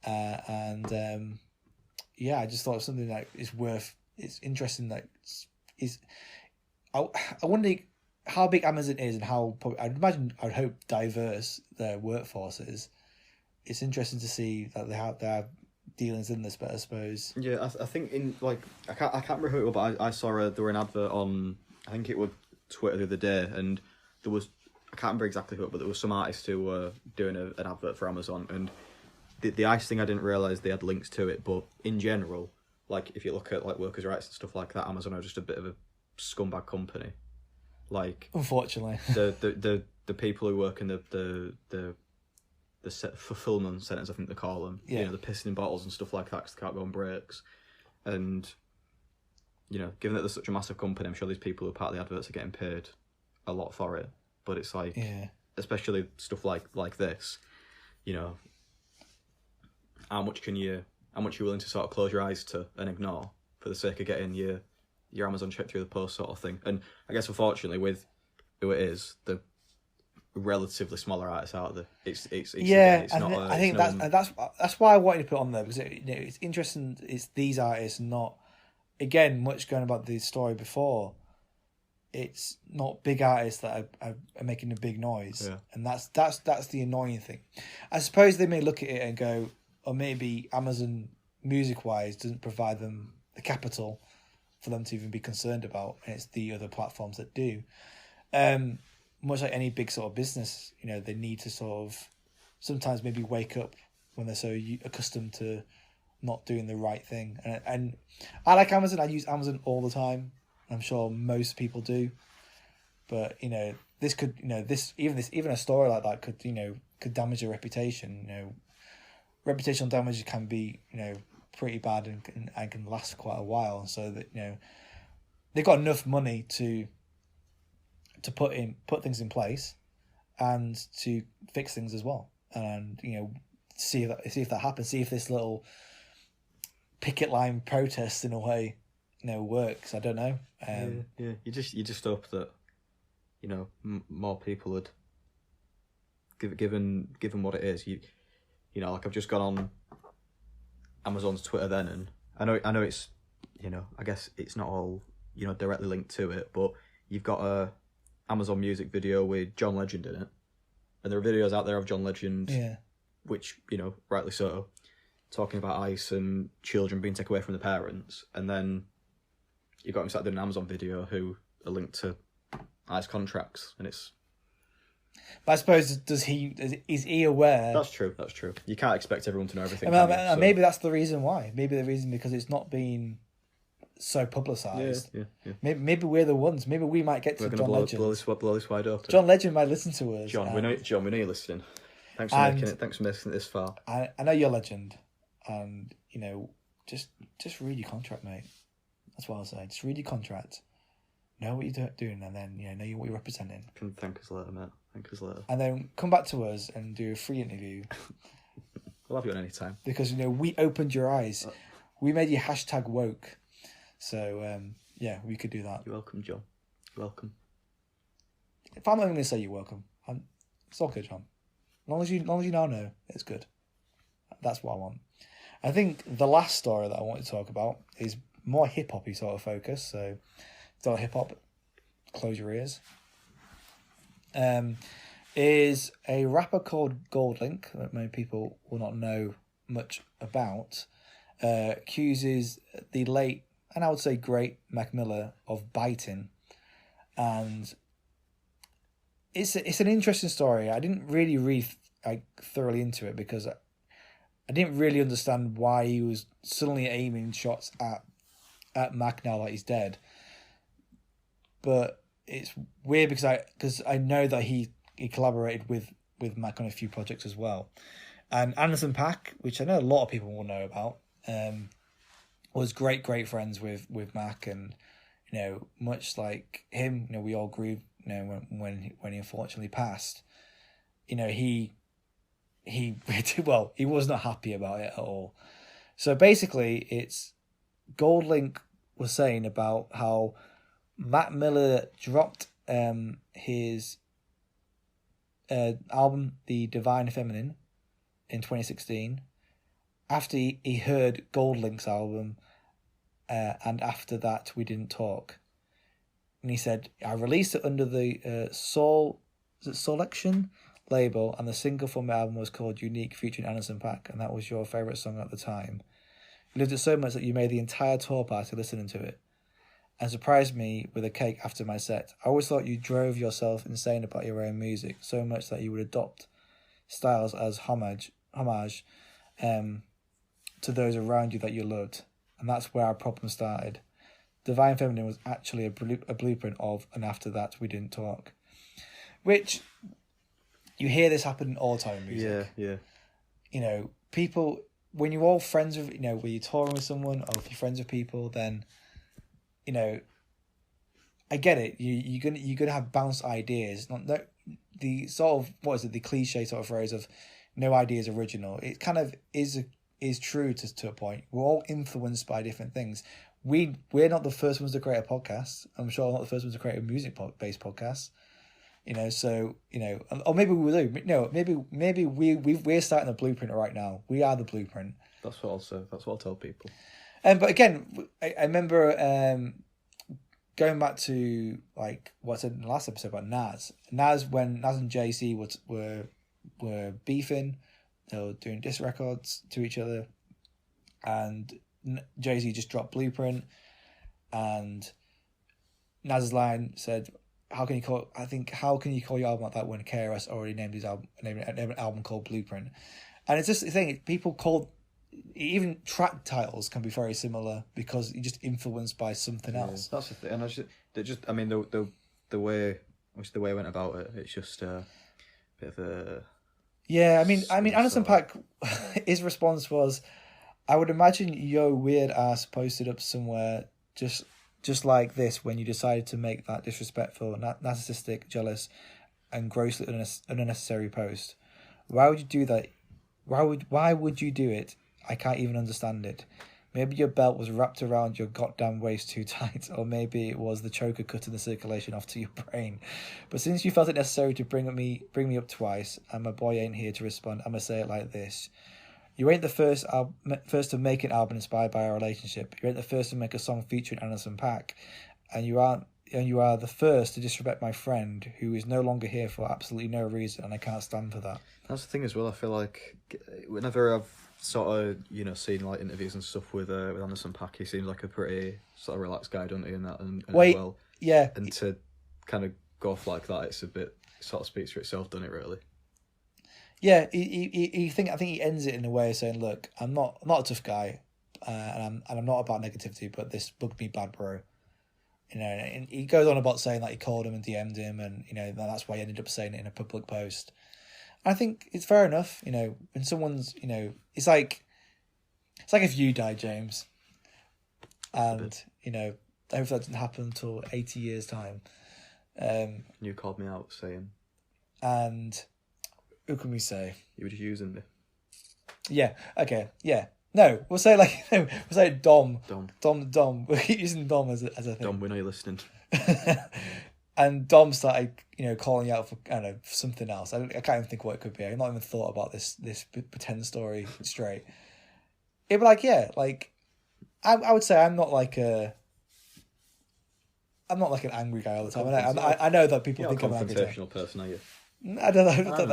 I just thought of something that is it's interesting. That I wonder how big Amazon is and how I'd hope diverse their workforce is. It's interesting to see that they have dealings in this, but I suppose I think in I can't remember who it was, but I saw there were an advert on, I think it was Twitter the other day, and there was, I can't remember exactly who, but there was some artists who were doing an advert for Amazon, and the ICE thing, I didn't realise they had links to it, but in general, if you look at workers' rights and stuff like that, Amazon are just a bit of a scumbag company. Unfortunately, the people who work in the fulfillment centres, I think they call them. Yeah. The pissing in bottles and stuff like that because they can't go on breaks. And, given that they're such a massive company, I'm sure these people who are part of the adverts are getting paid a lot for it. But it's especially stuff like this, how much you're willing to sort of close your eyes to and ignore for the sake of getting your Amazon check through the post sort of thing. And I guess unfortunately with who it is, the relatively smaller artists out there, I think that's why I wanted to put it on there, because it's interesting. It's these artists, not, again, much going about the story before. It's not big artists that are making a big noise, and that's the annoying thing. I suppose they may look at it and go, or maybe Amazon music wise doesn't provide them the capital for them to even be concerned about, and it's the other platforms that do. Much like any big sort of business, you know, they need to sort of sometimes maybe wake up when they're so accustomed to not doing the right thing. And I like Amazon. I use Amazon all the time. I'm sure most people do. But, you know, this could, you know, even a story like that could, you know, could damage your reputation. You know, reputational damage can be, you know, pretty bad and can last quite a while. So that, you know, they've got enough money to put things in place and to fix things as well. And, you know, see if that happens. See if this little picket line protest in a way, you know, works. I don't know. Yeah. You just hope that, you know, more people would given what it is. You know, like I've just gone on Amazon's Twitter then, and I know it's, you know, I guess it's not all, you know, directly linked to it, but you've got a Amazon Music video with John Legend in it, and there are videos out there of John Legend, which, you know, rightly so, talking about ICE and children being taken away from the parents, and then you got him sat doing an Amazon video who are linked to ICE contracts, and it's. But I suppose is he aware? That's true. You can't expect everyone to know everything. Maybe that's the reason why. Maybe the reason because it's not been so publicised. Yeah. Maybe we're the ones. Maybe we might get to John Legend. Blow this wide open. John Legend might listen to us. John, we know you're listening. Thanks for making it. Thanks for making it this far. I know you're Legend, and you know, just read your contract, mate. That's what I'll say. Just read your contract. Know what you're doing, and then know what you're representing. Can thank us later, mate. Thank us later. And then come back to us and do a free interview. We'll have you on any time. Because, you know, we opened your eyes. We made you #woke. So, we could do that. You're welcome, John. You're welcome. If I'm not even going to say you're welcome, it's all good, John. As long as you now know, it's good. That's what I want. I think the last story that I want to talk about is more hip-hop-y sort of focus. So, it's all hip-hop. Close your ears. Is a rapper called Goldlink, that many people will not know much about, accuses the late, and I would say great, Mac Miller of biting. And it's an interesting story. I didn't really read thoroughly into it because I didn't really understand why he was suddenly aiming shots at Mac now that he's dead. But it's weird because I know that he collaborated with Mac on a few projects as well. And Anderson .Paak, which I know a lot of people will know about, was great friends with Mac, and you know, much like him, you know, we all grew, you know, when he unfortunately passed. You know, he was not happy about it at all. So basically, it's Goldlink was saying about how Mac Miller dropped his album, The Divine Feminine, in 2016, after he heard Goldlink's album, and after that we didn't talk. And he said, I released it under the Selection label, and the single from my album was called Unique, featuring Anderson .Paak, and that was your favourite song at the time. You loved it so much that you made the entire tour party listening to it, and surprised me with a cake after my set. I always thought you drove yourself insane about your own music, so much that you would adopt styles as homage to those around you that you loved. And that's where our problem started. Divine Feminine was actually a blueprint of, and after that we didn't talk. Which, you hear this happen all the time in music. Yeah. You know, people, when you're all friends with, you know, when you're touring with someone, or if you're friends with people, then, you know, I get it. You're gonna have bounce ideas. Not the sort of, what is it? The cliche sort of phrase of no idea is original. It kind of is true to a point. We're all influenced by different things. We're not the first ones to create a podcast. I'm sure we're not the first ones to create a music-based podcast. You know, so, you know, or maybe we will do. No, maybe we're starting the blueprint right now. We are the blueprint. That's what I'll say. That's what I'll tell people. But again, I remember going back to like what I said in the last episode about Nas. When Nas and Jay-Z were beefing, they were doing diss records to each other, and Jay-Z just dropped Blueprint, and Naz's line said, how can you call your album like that when KRS already named an album called Blueprint? And it's just the thing, people called, even track titles can be very similar because you're just influenced by something else. That's the thing, and I mean, the way it went about it, it's just a bit of a. Yeah, I mean, Anderson .Paak, his response was, I would imagine your weird ass posted up somewhere just like this when you decided to make that disrespectful, narcissistic, jealous, and grossly unnecessary post. Why would you do that? Why would you do it? I can't even understand it. Maybe your belt was wrapped around your goddamn waist too tight, or maybe it was the choker cutting the circulation off to your brain. But since you felt it necessary to bring me up twice, and my boy ain't here to respond, I'ma say it like this. You ain't the first to make an album inspired by our relationship. You ain't the first to make a song featuring Anderson .Paak, and you are the first to disrespect my friend, who is no longer here for absolutely no reason, and I can't stand for that. That's the thing as well. I feel like whenever I've sort of seen like interviews and stuff with Anderson .Paak, he seems like a pretty sort of relaxed guy, doesn't he? And as well, yeah. And to kind of go off like that, it's a bit sort of speaks for itself, doesn't it? Really. Yeah, I think he ends it in a way saying, "Look, I'm not a tough guy, and I'm not about negativity, but this bugged me bad, bro." And he goes on about saying that he called him and DM'd him, and that's why he ended up saying it in a public post. I think it's fair enough, when someone's, it's like if you died, James, and hopefully that didn't happen until 80 years time. You called me out saying, and who can we say? You were just using me. Yeah. Okay. Yeah. No, we'll say Dom. We'll keep using Dom as a thing. Dom, we know you're listening. And Dom started, calling you out for something else. I can't even think what it could be. I've not even thought about this pretend story straight. It'd be I would say I'm not like an angry guy all the time. I know that people think I'm an angry guy. Confrontational person, are you? I don't know. I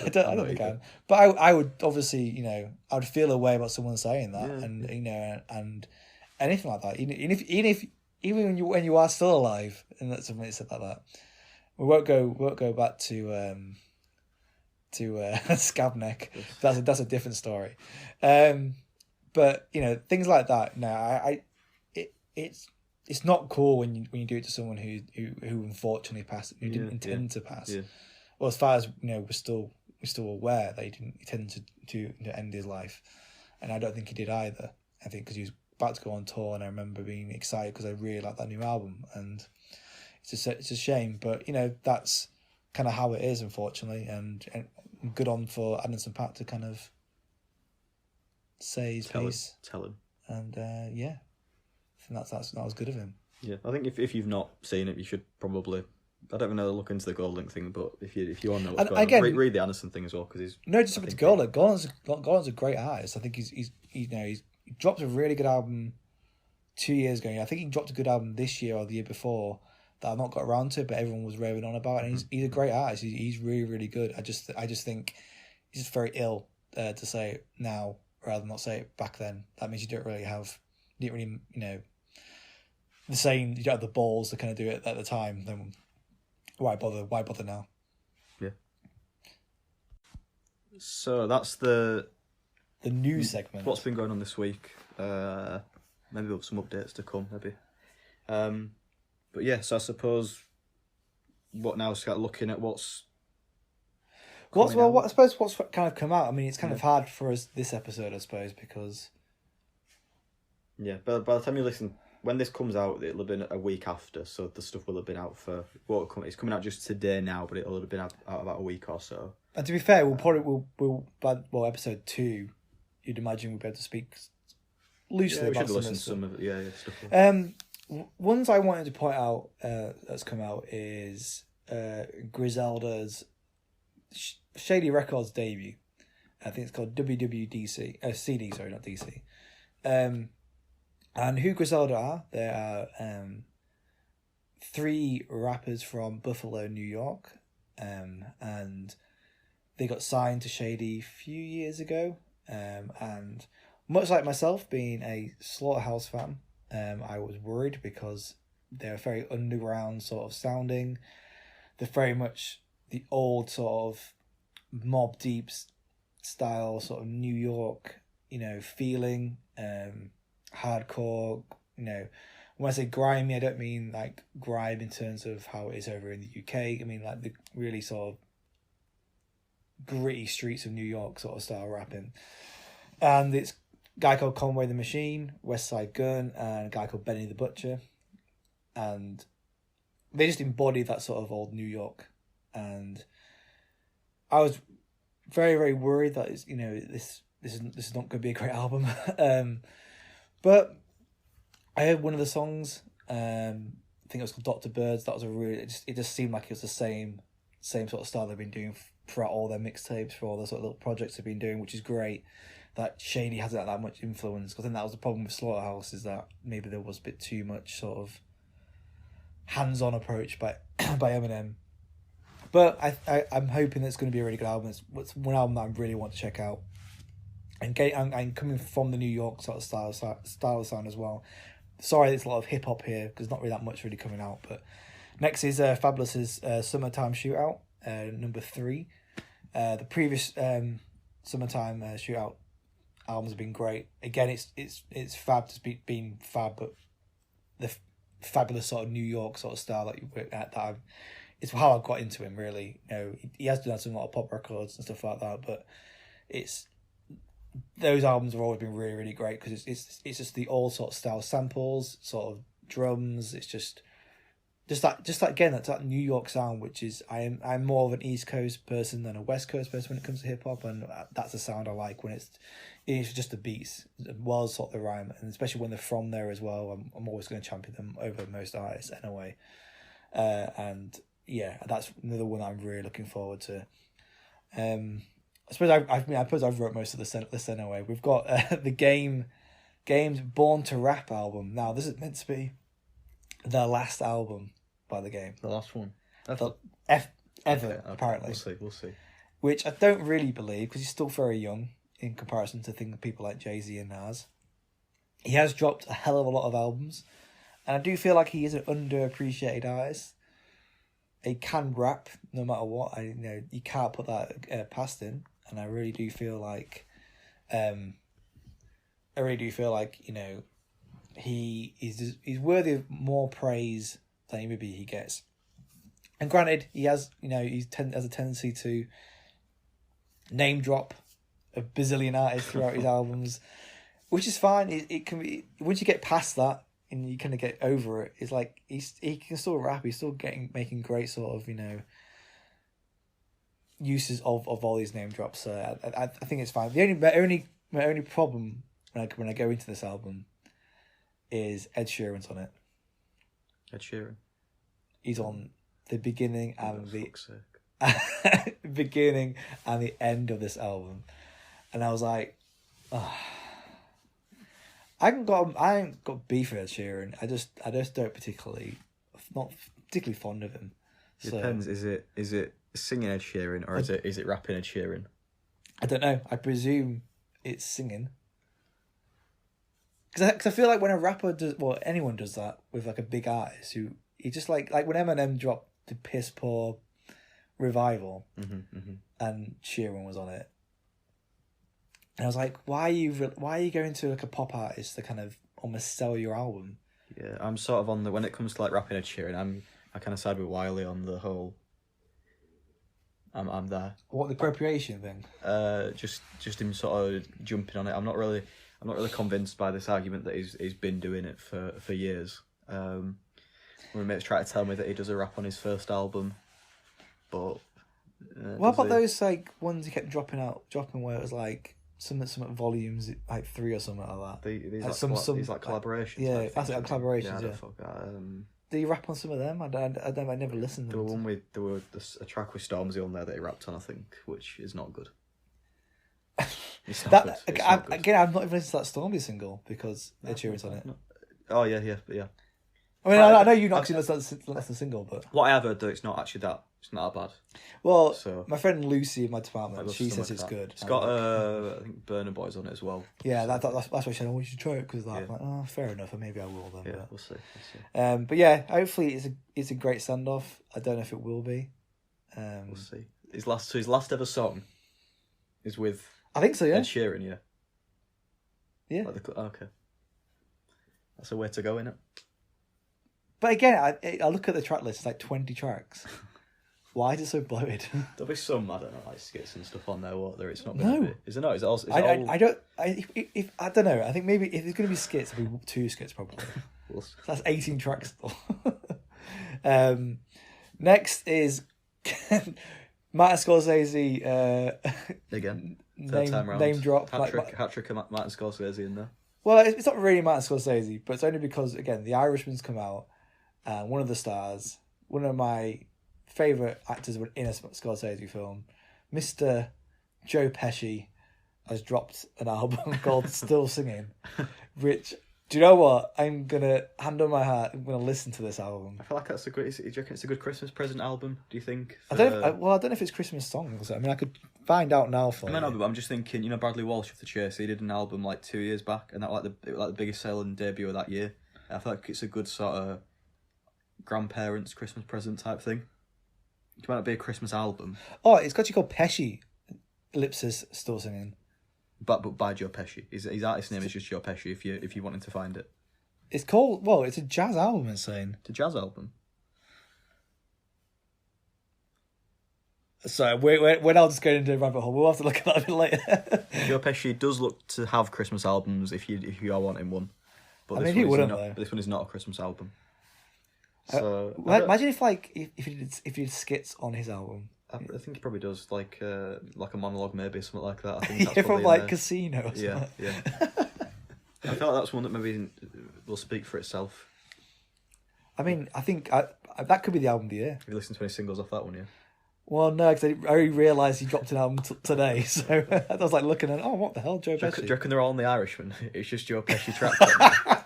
don't think I am. But I would obviously, I would feel a way about someone saying that, and anything like that. Even when you are still alive, and that's something that said like that. We won't go back to Scabneck. That's a different story. But things like that. No, it's not cool when you do it to someone who unfortunately passed, who didn't intend to pass. Yeah. Well, as far as we're still aware that he didn't intend to end his life, and I don't think he did either. I think because he was about to go on tour, and I remember being excited because I really liked that new album, and it's a shame, but that's kind of how it is, unfortunately, and good on for Anderson .Paak to kind of say his piece. Tell him, and I think that was good of him. Yeah, I think if you've not seen it, you should probably. I don't know, look into the Goldlink thing, but if you want to know what's going on, read the Anderson thing as well, because he's no just to Goldlink. Goldlink's a great artist. I think he dropped a really good album 2 years ago. I think he dropped a good album this year or the year before that I've not got around to, but everyone was raving on about. And he's a great artist. He's really, really good. I just think he's just very ill to say it now rather than not say it back then. That means you didn't really the saying, you don't have the balls to kind of do it at the time. Then why bother now? Yeah. So that's the news segment. What's been going on this week? Maybe with some updates to come. Maybe. But yeah, so I suppose what now? Start looking at what's I suppose what's kind of come out. I mean, it's kind of hard for us this episode, I suppose, because but by the time you listen, when this comes out, it'll have been a week after, so the stuff will have been out for it's coming out just today now, but it'll have been out about a week or so. And to be fair, we'll episode 2, you'd imagine we'll be able to speak loosely about some of it. Stuff. Ones I wanted to point out that's come out is Griselda's Shady Records debut. I think it's called WWDC. CD, sorry, not DC. And who Griselda are? They are 3 rappers from Buffalo, New York. And they got signed to Shady a few years ago. And much like myself, being a Slaughterhouse fan, I was worried because they're very underground sort of sounding. They're very much the old sort of Mobb Deep style, sort of New York, feeling, hardcore, When I say grimy, I don't mean like grime in terms of how it is over in the UK. I mean like the really sort of gritty streets of New York sort of style rapping. And it's a guy called Conway the Machine, West Side Gun, and a guy called Benny the Butcher. And they just embody that sort of old New York. And I was very, very worried that it's, this is not going to be a great album. But I heard one of the songs. I think it was called Dr. Birds. That was it just seemed like it was the same sort of style they've been doing throughout all their mixtapes, for all the sort of little projects they've been doing, which is great. That Shady hasn't had that much influence. Because I think that was the problem with Slaughterhouse, is that maybe there was a bit too much sort of hands-on approach by Eminem. But I'm hoping that it's going to be a really good album. It's one album that I really want to check out. And I'm coming from the New York sort of style sound as well. Sorry, there's a lot of hip hop here because not really that much really coming out. But next is Fabulous's Summertime Shootout, number 3. The previous Summertime Shootout albums have been great. Again, it's fab to being fab, but the fabulous sort of New York sort of style that you work at it's how I got into him, really. He has done some lot of pop records and stuff like that, but those albums have always been really, really great because it's just the old sort of style samples, sort of drums. It's just that New York sound, which is I'm more of an East Coast person than a West Coast person when it comes to hip hop, and that's the sound I like when it's just the beats, as well as sort of the rhyme, and especially when they're from there as well. I'm always going to champion them over most artists anyway, and yeah, that's another one I'm really looking forward to. I suppose I've wrote most of the list anyway. We've got the Game's Born to Rap album. Now this is meant to be the last album by the Game. The last one. Ever, okay. apparently. We'll see. Which I don't really believe because he's still very young in comparison to people like Jay-Z and Nas. He has dropped a hell of a lot of albums, and I do feel like he is an underappreciated artist. He can rap no matter what. You can't put that past him, and I really do feel like, he's worthy of more praise than maybe he gets. And granted, he has has a tendency to name drop a bazillion artists throughout his albums, which is fine. It can be, once you get past that and you kind of get over it, it's like he can still rap. He's still making great sort of uses of all these name drops. So I think it's fine. My only problem when I go into this album is Ed Sheeran's on it. Ed Sheeran. He's on the beginning and the beginning and the end of this album, and I was like, oh. I ain't got beef with Ed Sheeran. I just don't not particularly fond of him. So, depends. Is it singing Ed Sheeran or is it rapping Ed Sheeran? I don't know. I presume it's singing. Because I feel like when a rapper does, well, anyone does that with like a big artist who he just like when Eminem dropped the Piss Poor Revival, and Sheeran was on it. And I was like, why are you going to like a pop artist to kind of almost sell your album? Yeah, I'm sort of on when it comes to like rapping Ed Sheeran, I kind of side with Wiley on the whole. I'm there. What, the appropriation thing? Just him sort of jumping on it. I'm not really convinced by this argument that he's been doing it for years. My mates try to tell me that he does a rap on his first album, but what about those like ones he kept dropping where it was like some volumes like 3 or something like that? These like collaborations. Yeah, that's like collaborations. Yeah. Do you rap on some of them? I never listened to them. There were a track with Stormzy on there that he rapped on, I think, which is not good. It's not good. Again, I've not even listened to that Stormzy single because Ed Sheeran's on it. Oh yeah. I mean, I know you've not actually listened to the single, but what I have heard though, it's not actually It's not bad. Well, So my friend Lucy in my I department, love she something says like it's that. good. It's got I think Burner Boys on it as well. Yeah, So, that's why she said, "Oh, you should try it," because Yeah. I'm like, "Oh, fair enough, and maybe I will then." yeah, But, we'll see. but yeah, hopefully it's a great send off. I don't know if it will be. We'll see. His last ever song is with I think so. Yeah. Ed Sheeran. Yeah. Yeah. Like okay. That's a way to go, innit? But again, I look at the track list. It's like 20 tracks. Why is it so bloated? There'll be some, I don't know, like skits and stuff on there. What there? It's not No. going to be. Is it not? Is it also? Is it all... I don't. If I don't know. I think maybe if there's going to be skits, it'll be 2 skits probably. We'll... So that's 18 tracks still. Next is Martin Scorsese. Again, third time round. Name drop. Hat-trick of Martin Scorsese in there. Well, it's not really Martin Scorsese, but it's only because, again, The Irishman's come out, and one of the stars, one of my favourite actors in a Scorsese film, Mr. Joe Pesci, has dropped an album called Still Singing, which, do you know what? I'm going to, hand on my heart, I'm going to listen to this album. I feel like that's a great... Do you reckon it's a good Christmas present album, do you think? I don't know if it's Christmas songs. I mean, I could find out now for you. No, but I'm just thinking, Bradley Walsh of The Chase, he did an album like 2 years back, and that it was like the biggest selling debut of that year. I feel like it's a good sort of grandparents' Christmas present type thing. It might not be a Christmas album. Oh, it's actually called Pesci. Ellipsis Still Singing. But by Joe Pesci. His artist name is just Joe Pesci if you wanted to find it. It's called, well, it's a jazz album, it's saying. It's a jazz album. Sorry, we're now just going into a rabbit hole. We'll have to look at that a bit later. Joe Pesci does look to have Christmas albums if you are wanting one. But I mean, he wouldn't, not, though. this one is not a Christmas album. So imagine if he did skits on his album. I think he probably does, like a monologue maybe, something like that. I think that's Yeah, from like there. Casino or something. Yeah. I feel like that's one that maybe will speak for itself. I mean, I think that could be the album of the year. Have you listened to any singles off that one, yeah? Well, no, because I only realised he dropped an album today, so I was like looking at, oh, what the hell, Joe Pesci? Do you reckon they're all on The Irishman? It's just Joe Pesci track.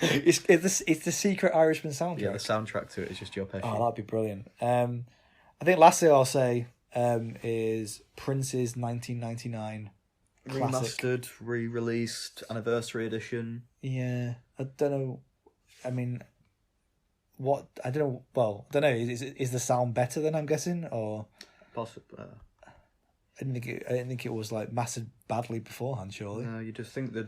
It's the secret Irishman soundtrack. Yeah, the soundtrack to it is just Joe Pesci. Oh, that'd be brilliant. I think lastly I'll say is Prince's 1999 classic. Remastered, re-released, anniversary edition. Yeah, I don't know. I mean, I don't know. Well, I don't know. Is the sound better than I'm guessing, or possibly? I didn't think it was like mastered badly beforehand. Surely. No, you just think that.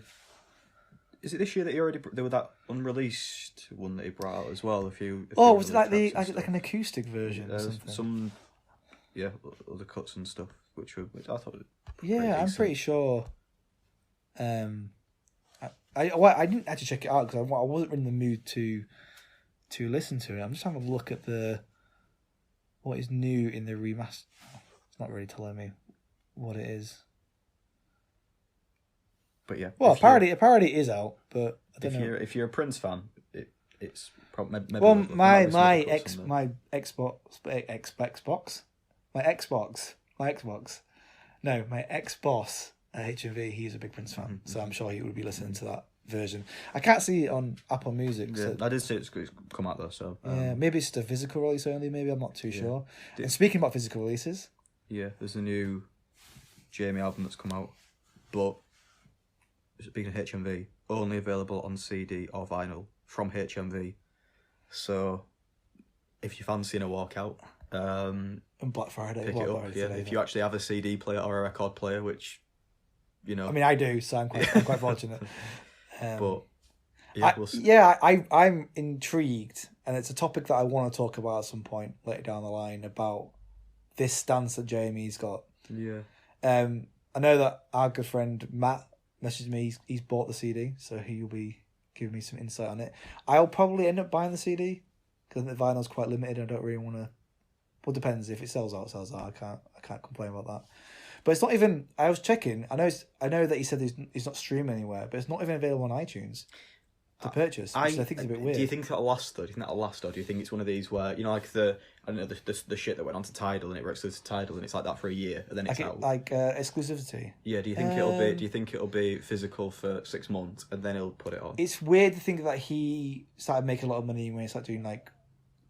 Is it this year that there were that unreleased one that he brought out as well? Was it like like an acoustic version or something? Some, yeah, other cuts and stuff, which I thought. Yeah, I'm pretty sure. I didn't actually check it out because I wasn't in the mood to listen to it. I'm just having a look at what is new in the remaster. It's not really telling me what it is. But yeah, well, apparently it is out, but I don't know. If you're a Prince fan, it's probably maybe. Well, my ex-boss at HMV, he's a big Prince fan, so I'm sure he would be listening to that version. I can't see it on Apple Music. Yeah, so, I did see it's come out though, so yeah, maybe it's just a physical release only. Maybe I'm not too sure. And speaking about physical releases, yeah, there's a new Jamie album that's come out, but speaking of HMV, only available on CD or vinyl from HMV. So, if you fancy a walkout, and Black Friday, pick it up. Yeah, if you actually have a CD player or a record player, which, I mean, I do, so I'm quite fortunate. But I'm intrigued, and it's a topic that I want to talk about at some point later down the line about this stance that Jamie's got. Yeah. I know that our good friend Matt messaged me. He's bought the CD, so he'll be giving me some insight on it. I'll probably end up buying the CD because the vinyl's quite limited. I don't really want to. Well, it depends if it sells out. I can't complain about that. But it's not even. I was checking. I know that he said he's not streaming anywhere, but it's not even available on iTunes to purchase. Which I think is a bit weird. Do you think that'll last though? Do you think that'll last, or do you think it's one of these where like the shit that went onto Tidal and it works as Tidal and it's like that for a year and then it's out? Like exclusivity. Yeah. Do you think it'll be? Do you think it'll be physical for 6 months and then he'll put it on? It's weird to think that he started making a lot of money when he started doing like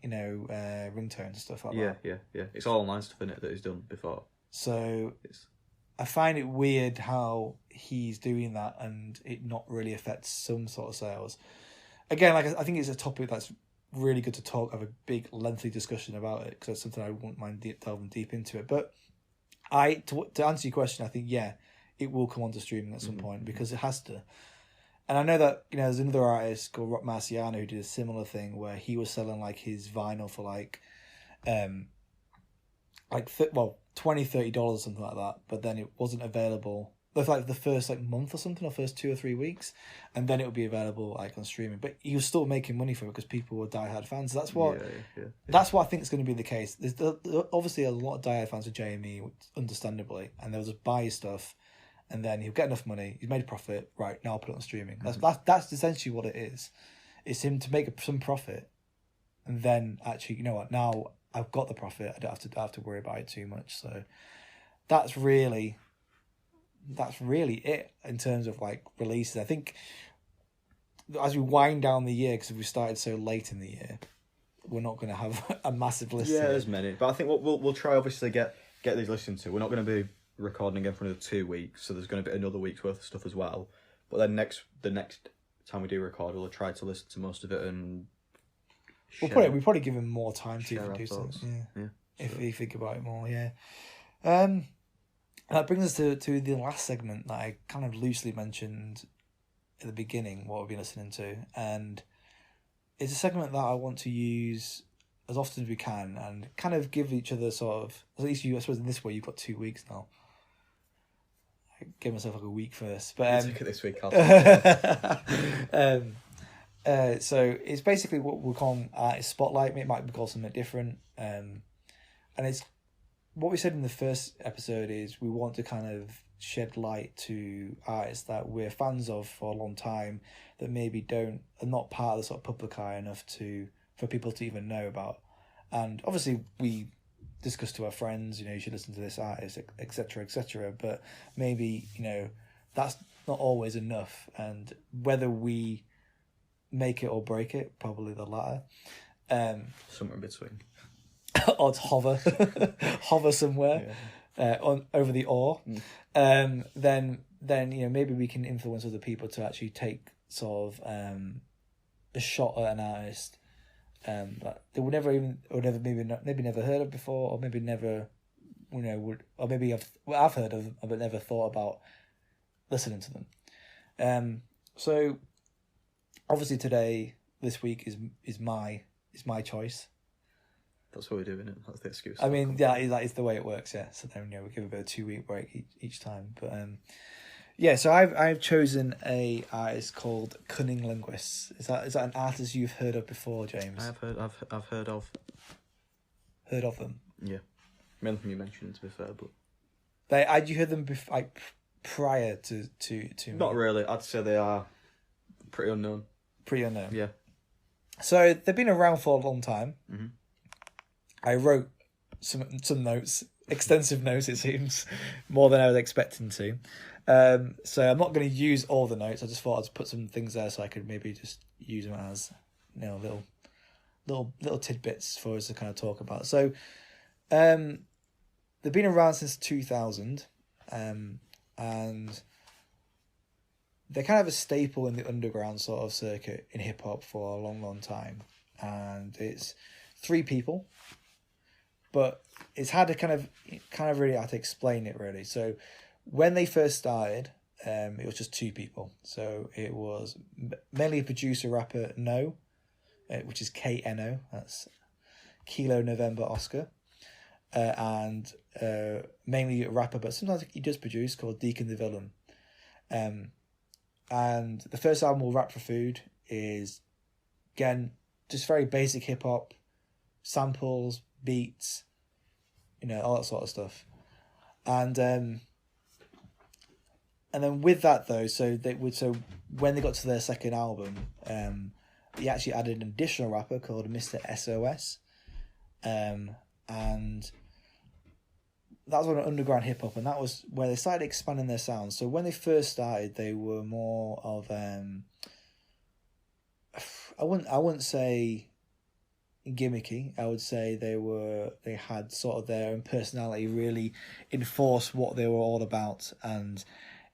ringtones and stuff like Yeah, that. yeah. It's all online stuff in it that he's done before. So It's I find it weird how he's doing that and it not really affects some sort of sales. Again, like I think it's a topic that's really good to have a big lengthy discussion about it, because it's something I wouldn't mind delving deep into it. But to answer your question, I think it will come onto streaming at some point, because it has to. And I know that there's another artist called Rock Marciano who did a similar thing where he was selling like his vinyl for $20-$30 something like that, but then it wasn't available. That's like the first month or something, or first 2 or 3 weeks, and then it would be available on streaming. But he was still making money from it because people were diehard fans. So that's what that's what I think is going to be the case. There's obviously a lot of diehard fans of JME, understandably, and they'll just buy his stuff, and then he'll get enough money. He's made a profit. Right, now I'll put it on streaming. That's essentially what it is. It's him to make some profit, and then actually, you know what? Now I've got the profit. I don't have to worry about it too much. So that's really it in terms of releases. I think as we wind down the year, because we started so late in the year, we're not going to have a massive list. Yeah, there's many, but I think we'll try obviously get these listened to. We're not going to be recording again for another 2 weeks, so there's going to be another week's worth of stuff as well. But then the next time we do record, we'll try to listen to most of it, and we probably give him more time to do something. Yeah. If you think about it more, yeah. That brings us to the last segment that I kind of loosely mentioned at the beginning, what we've been listening to. And it's a segment that I want to use as often as we can and kind of give each other sort of, at least I suppose in this way, you've got 2 weeks now. I gave myself a week for this. But take it this week, so it's basically what we call Artist Spotlight. It might be called something different. And it's what we said in the first episode is we want to kind of shed light to artists that we're fans of for a long time that maybe are not part of the sort of public eye enough for people to even know about. And obviously we discuss to our friends, you should listen to this artist, etc., etc. But maybe, that's not always enough. And whether we make it or break it, probably the latter. Somewhere in between. Or to hover somewhere over the ore. Then maybe we can influence other people to actually take sort of a shot at an artist that they would never heard of before, or maybe never or maybe I've heard of them but never thought about listening to them. So obviously this week is my choice. That's what we're doing. That's the excuse. I mean, yeah, that is the way it works. Yeah. So then we give a bit of 2 week break each time. But so I've chosen a artist called Cunninlynguists. Is that an artist you've heard of before, James? I've heard of. Heard of them? Yeah, mainly from you mentioned, to be fair, but had you heard them prior to not really. I'd say they are pretty unknown. Pretty unknown. Yeah. So they've been around for a long time. Mm-hmm. I wrote some notes, extensive notes, it seems, more than I was expecting to. So I'm not going to use all the notes. I just thought I'd put some things there so I could maybe just use them as little tidbits for us to kind of talk about. So they've been around since 2000, and they're kind of a staple in the underground sort of circuit in hip hop for a long, long time. And it's 3 people. But it's hard to kind of really have to explain it, really. So when they first started, it was just 2 people. So it was mainly producer rapper No, which is KNO. That's Kilo November Oscar. And mainly a rapper, but sometimes he does produce, called Deacon the Villain. And the first album, Will Rap for Food, is, again, just very basic hip hop, samples, beats, all that sort of stuff. And then with that though, so when they got to their second album, he actually added an additional rapper called Mr. SOS. And that was on underground hip hop, and that was where they started expanding their sound. So when they first started, they were more of I wouldn't say gimmicky. I would say they had sort of their own personality really enforce what they were all about, and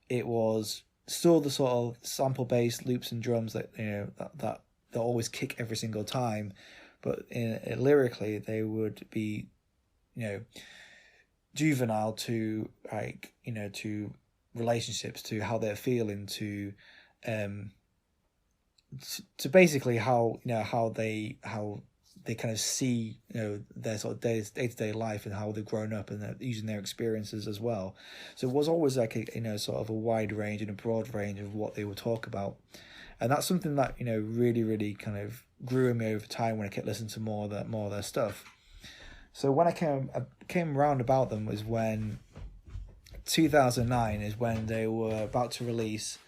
it was still the sort of sample based loops and drums that that always kick every single time, but lyrically they would be juvenile to to relationships, to how they're feeling, to basically how they kind of see their sort of day-to-day life and how they've grown up, and using their experiences as well. So it was always like a sort of a wide range and a broad range of what they would talk about, and that's something that really kind of grew in me over time when I kept listening to more of their stuff. So when I came around about them was when 2009 is when they were about to release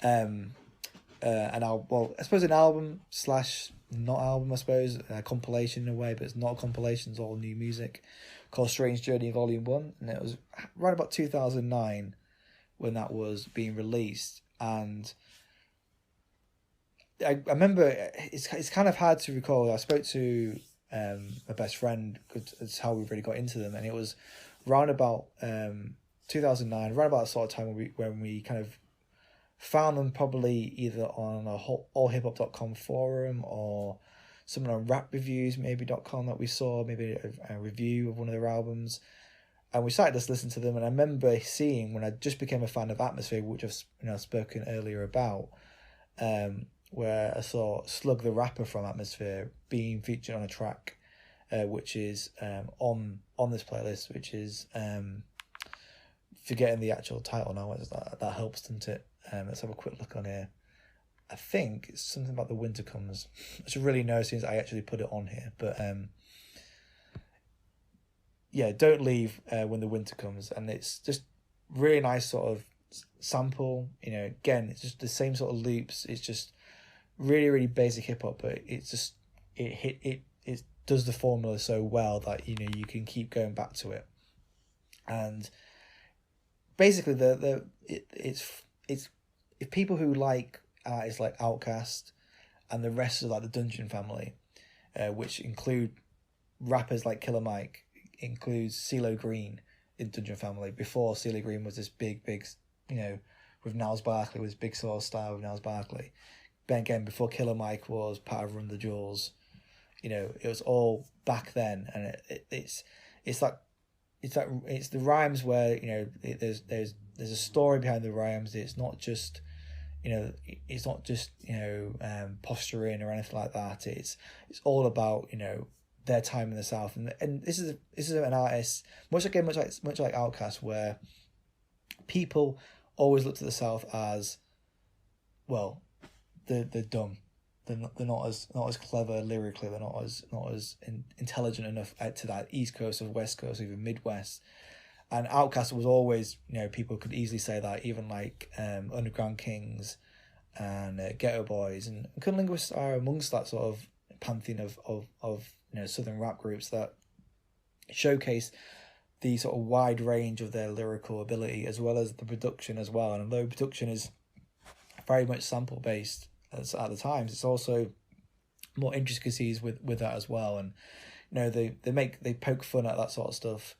an album. Well, I suppose an album / not album. I suppose a compilation in a way, but it's not a compilation. It's all new music called Strange Journey Volume 1, and it was right about 2009 when that was being released. And I remember it's kind of hard to recall. I spoke to my best friend, because it's how we really got into them, and it was round about 2009, right about the sort of time when we kind of found them, probably either on a allhiphop.com forum or someone on rapreviews.com that we saw maybe a review of one of their albums, and we started to listen to them. And I remember seeing, when I just became a fan of Atmosphere, which I've spoken earlier about, where I saw Slug the rapper from Atmosphere being featured on a track, which is on this playlist, which is forgetting the actual title now. What is that? That helps, doesn't it? Let's have a quick look on here. I think it's something about The Winter Comes. I should really know since I actually put it on here. But Don't Leave When the Winter Comes. And it's just really nice sort of sample. Again, it's just the same sort of loops. It's just really, really basic hip hop, but it's just it does the formula so well that you can keep going back to it. And basically it's if people who like artists like Outkast and the rest of like the Dungeon family, which include rappers like Killer Mike, includes CeeLo Green in Dungeon family. Before CeeLo Green was this big with Niles Barkley, was big sort of style with Niles Barkley. Then again, before Killer Mike was part of Run the Jewels, it was all back then, and it's the rhymes where there's a story behind the rhymes. It's not just posturing or anything like that. It's all about their time in the South, and this is an artist much like Outkast, where people always look to the South as, well, they're dumb. They're not as clever lyrically. They're not as intelligent enough to that East Coast or West Coast, even Midwest. And Outkast was always, people could easily say that, even like Underground Kings and Ghetto Boys and Cunninlynguists are amongst that sort of pantheon of southern rap groups that showcase the sort of wide range of their lyrical ability, as well as the production as well. And although production is very much sample based at the times, it's also more intricacies with that as well. And they poke fun at that sort of stuff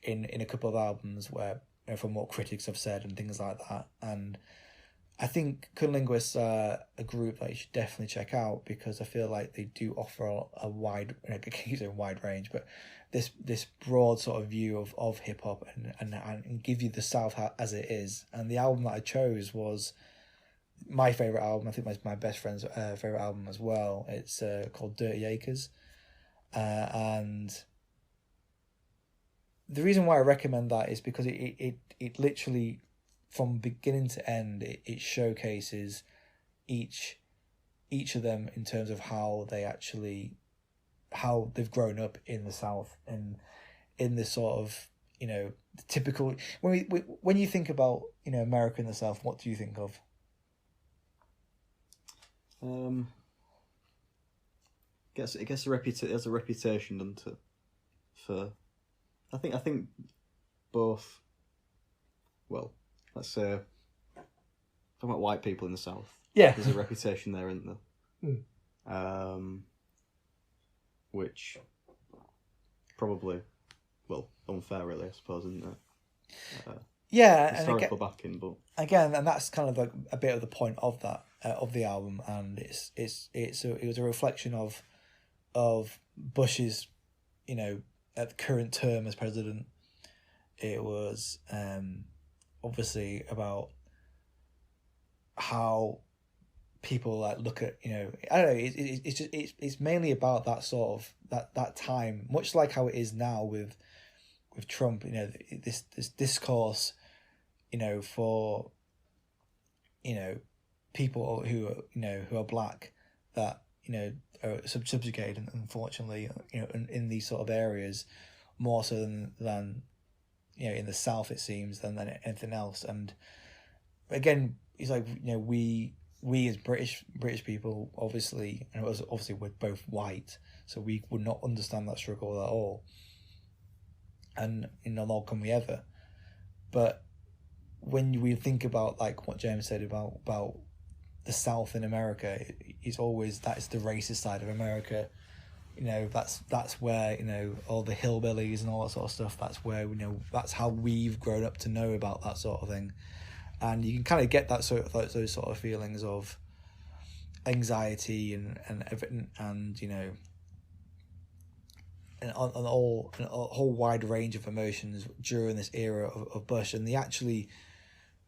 in a couple of albums, where from what critics have said and things like that. And I think Cunninlynguists are a group that you should definitely check out, because I feel like they do offer a wide, I can't use a wide range, but this broad sort of view of hip hop and give you the South as it is. And the album that I chose was my favorite album. I think my best friend's favorite album as well. It's called Dirty Acres, and the reason why I recommend that is because it literally, from beginning to end, it showcases each of them in terms of how they've grown up in the South, and in this sort of the typical, when you think about America in the South, what do you think of? It gets it has a reputation, doesn't it? For I think both. Well, let's say talking about white people in the South. Yeah, there's a reputation there, isn't there? which probably, well, unfair really, I suppose, isn't it? Yeah, historical backing, but again, and that's kind of a bit of the point of that of the album, and it was a reflection of Bush's, at the current term as president. It was obviously about how people look at, I don't know, it's mainly about that sort of that time, much like how it is now with Trump, this discourse, for people who are black, that are subjugated, unfortunately, in these sort of areas, more so than in the South, it seems, than anything else. And again, it's like, we as British people, obviously, and obviously we're both white, so we would not understand that struggle at all, and nor can we ever. But when we think about what James said about the South in America, it's always, that's the racist side of America. That's where all the hillbillies and all that sort of stuff. That's where that's how we've grown up to know about that sort of thing, and you can kind of get that those sort of feelings of anxiety and everything, and and on a whole wide range of emotions during this era of Bush. And they actually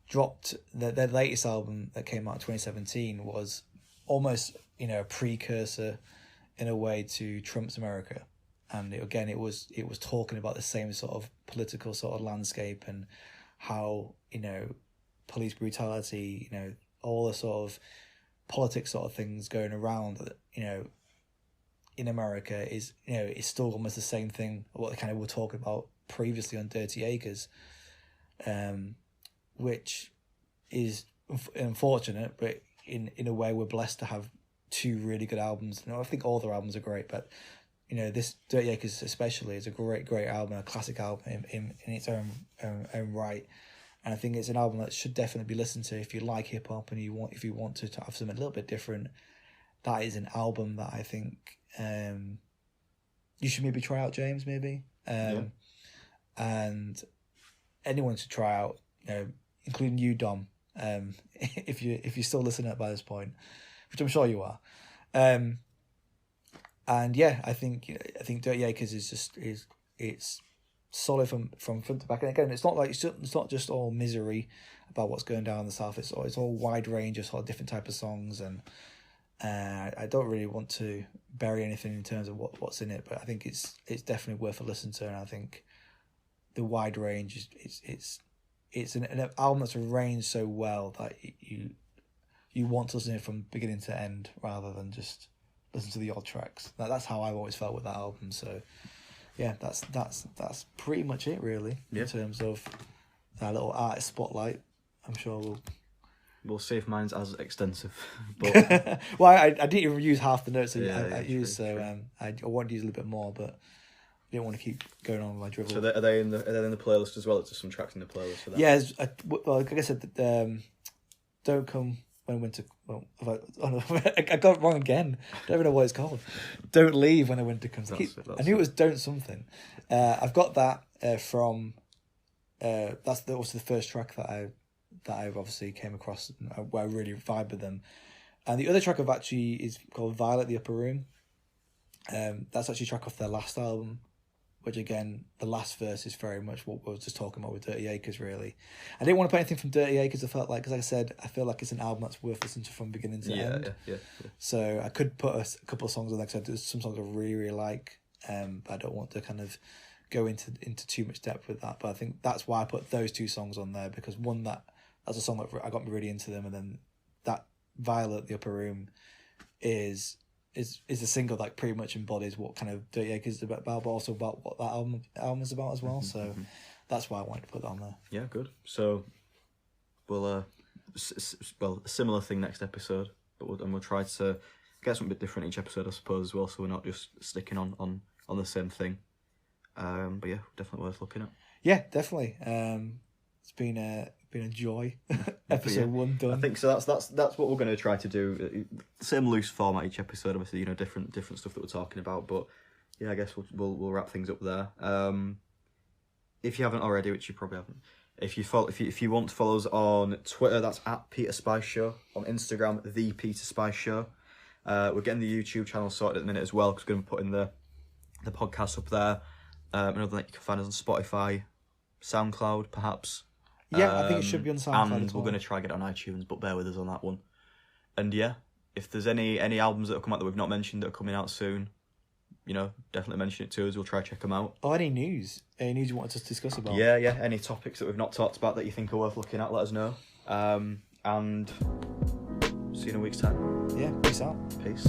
dropped their latest album that came out in 2017 was almost a precursor in a way to Trump's America, and it was talking about the same sort of political sort of landscape, and how police brutality, all the sort of politics sort of things going around, in America is is still almost the same thing what they kind of were talking about previously on Dirty Acres, which is unfortunate, but in a way we're blessed to have two really good albums. I think all their albums are great, but this Dirty Acres especially is a great album, a classic album in its own right. And I think it's an album that should definitely be listened to if you like hip hop and if you want to have something a little bit different. That is an album that I think you should maybe try out, James, maybe. And anyone should try out, including you, Dom, if you're still listening by this point, which I'm sure you are. And yeah, I think Dirty Acres it's solid from front to back. And again, it's not just all misery about what's going down in the South. It's all wide range of sort of different type of songs, and I don't really want to bury anything in terms of what's in it, but I think it's definitely worth a listen to. And I think the wide range it's an album that's arranged so well that you want to listen to it from beginning to end rather than just listen to the odd tracks. That's how I've always felt with that album. So yeah, that's pretty much it really, in terms of that little artist spotlight. I'm sure we'll see if mine's as extensive. But well, I didn't even use half the notes I used, true. I wanted to use a little bit more, but I didn't want to keep going on with my dribble. So are they in the playlist as well? It's just some tracks in the playlist for that. Yeah, well, like I said, Don't Come When Winter. Well, I got it wrong again. I don't even know what it's called. Don't Leave When the Winter Comes. I knew it was Don't Something. I've got that from. That's also the first track that I've obviously came across where I really vibe with them, and the other track I've actually is called Violet the Upper Room. That's actually a track off their last album, which again, the last verse is very much what we were just talking about with Dirty Acres, really. I didn't want to put anything from Dirty Acres. I felt like, because like I said, I feel like it's an album that's worth listening to from beginning to end. Yeah. So I could put a couple of songs on there, because there's some songs I really, really like, but I don't want to kind of go into too much depth with that. But I think that's why I put those two songs on there, because one, that's a song that I got me really into them, and then that Violet the Upper Room is a single that pretty much embodies what kind of Dirty Acres is about, but also about what that album is about as well. So that's why I wanted to put that on there. Yeah, good. So we'll a similar thing next episode, but we'll try to get something a bit different each episode, I suppose, as well, so we're not just sticking on the same thing. But yeah, definitely worth looking at. Yeah, definitely. It's been a joy. Episode 1 done. I think so. That's what we're going to try to do. Same loose format each episode. Obviously, different stuff that we're talking about, but yeah, I guess we'll wrap things up there. If you haven't already, which you probably haven't, if you want to follow us on Twitter, that's at Peter Spice Show. On Instagram, the Peter Spice Show. We're getting the YouTube channel sorted at the minute as well, because we're going to be putting the podcast up there. And other than that, you can find us on Spotify, SoundCloud, perhaps. Yeah, I think it should be on SoundCloud and as well. we're going to try and get it on iTunes, but bear with us on that one. And yeah, if there's any albums that have come out that we've not mentioned that are coming out soon, you know, definitely mention it to us. We'll try to check them out. Oh, any news? Any news you wanted us to discuss about? Yeah. Any topics that we've not talked about that you think are worth looking at, let us know. And see you in a week's time. Yeah, peace out. Peace.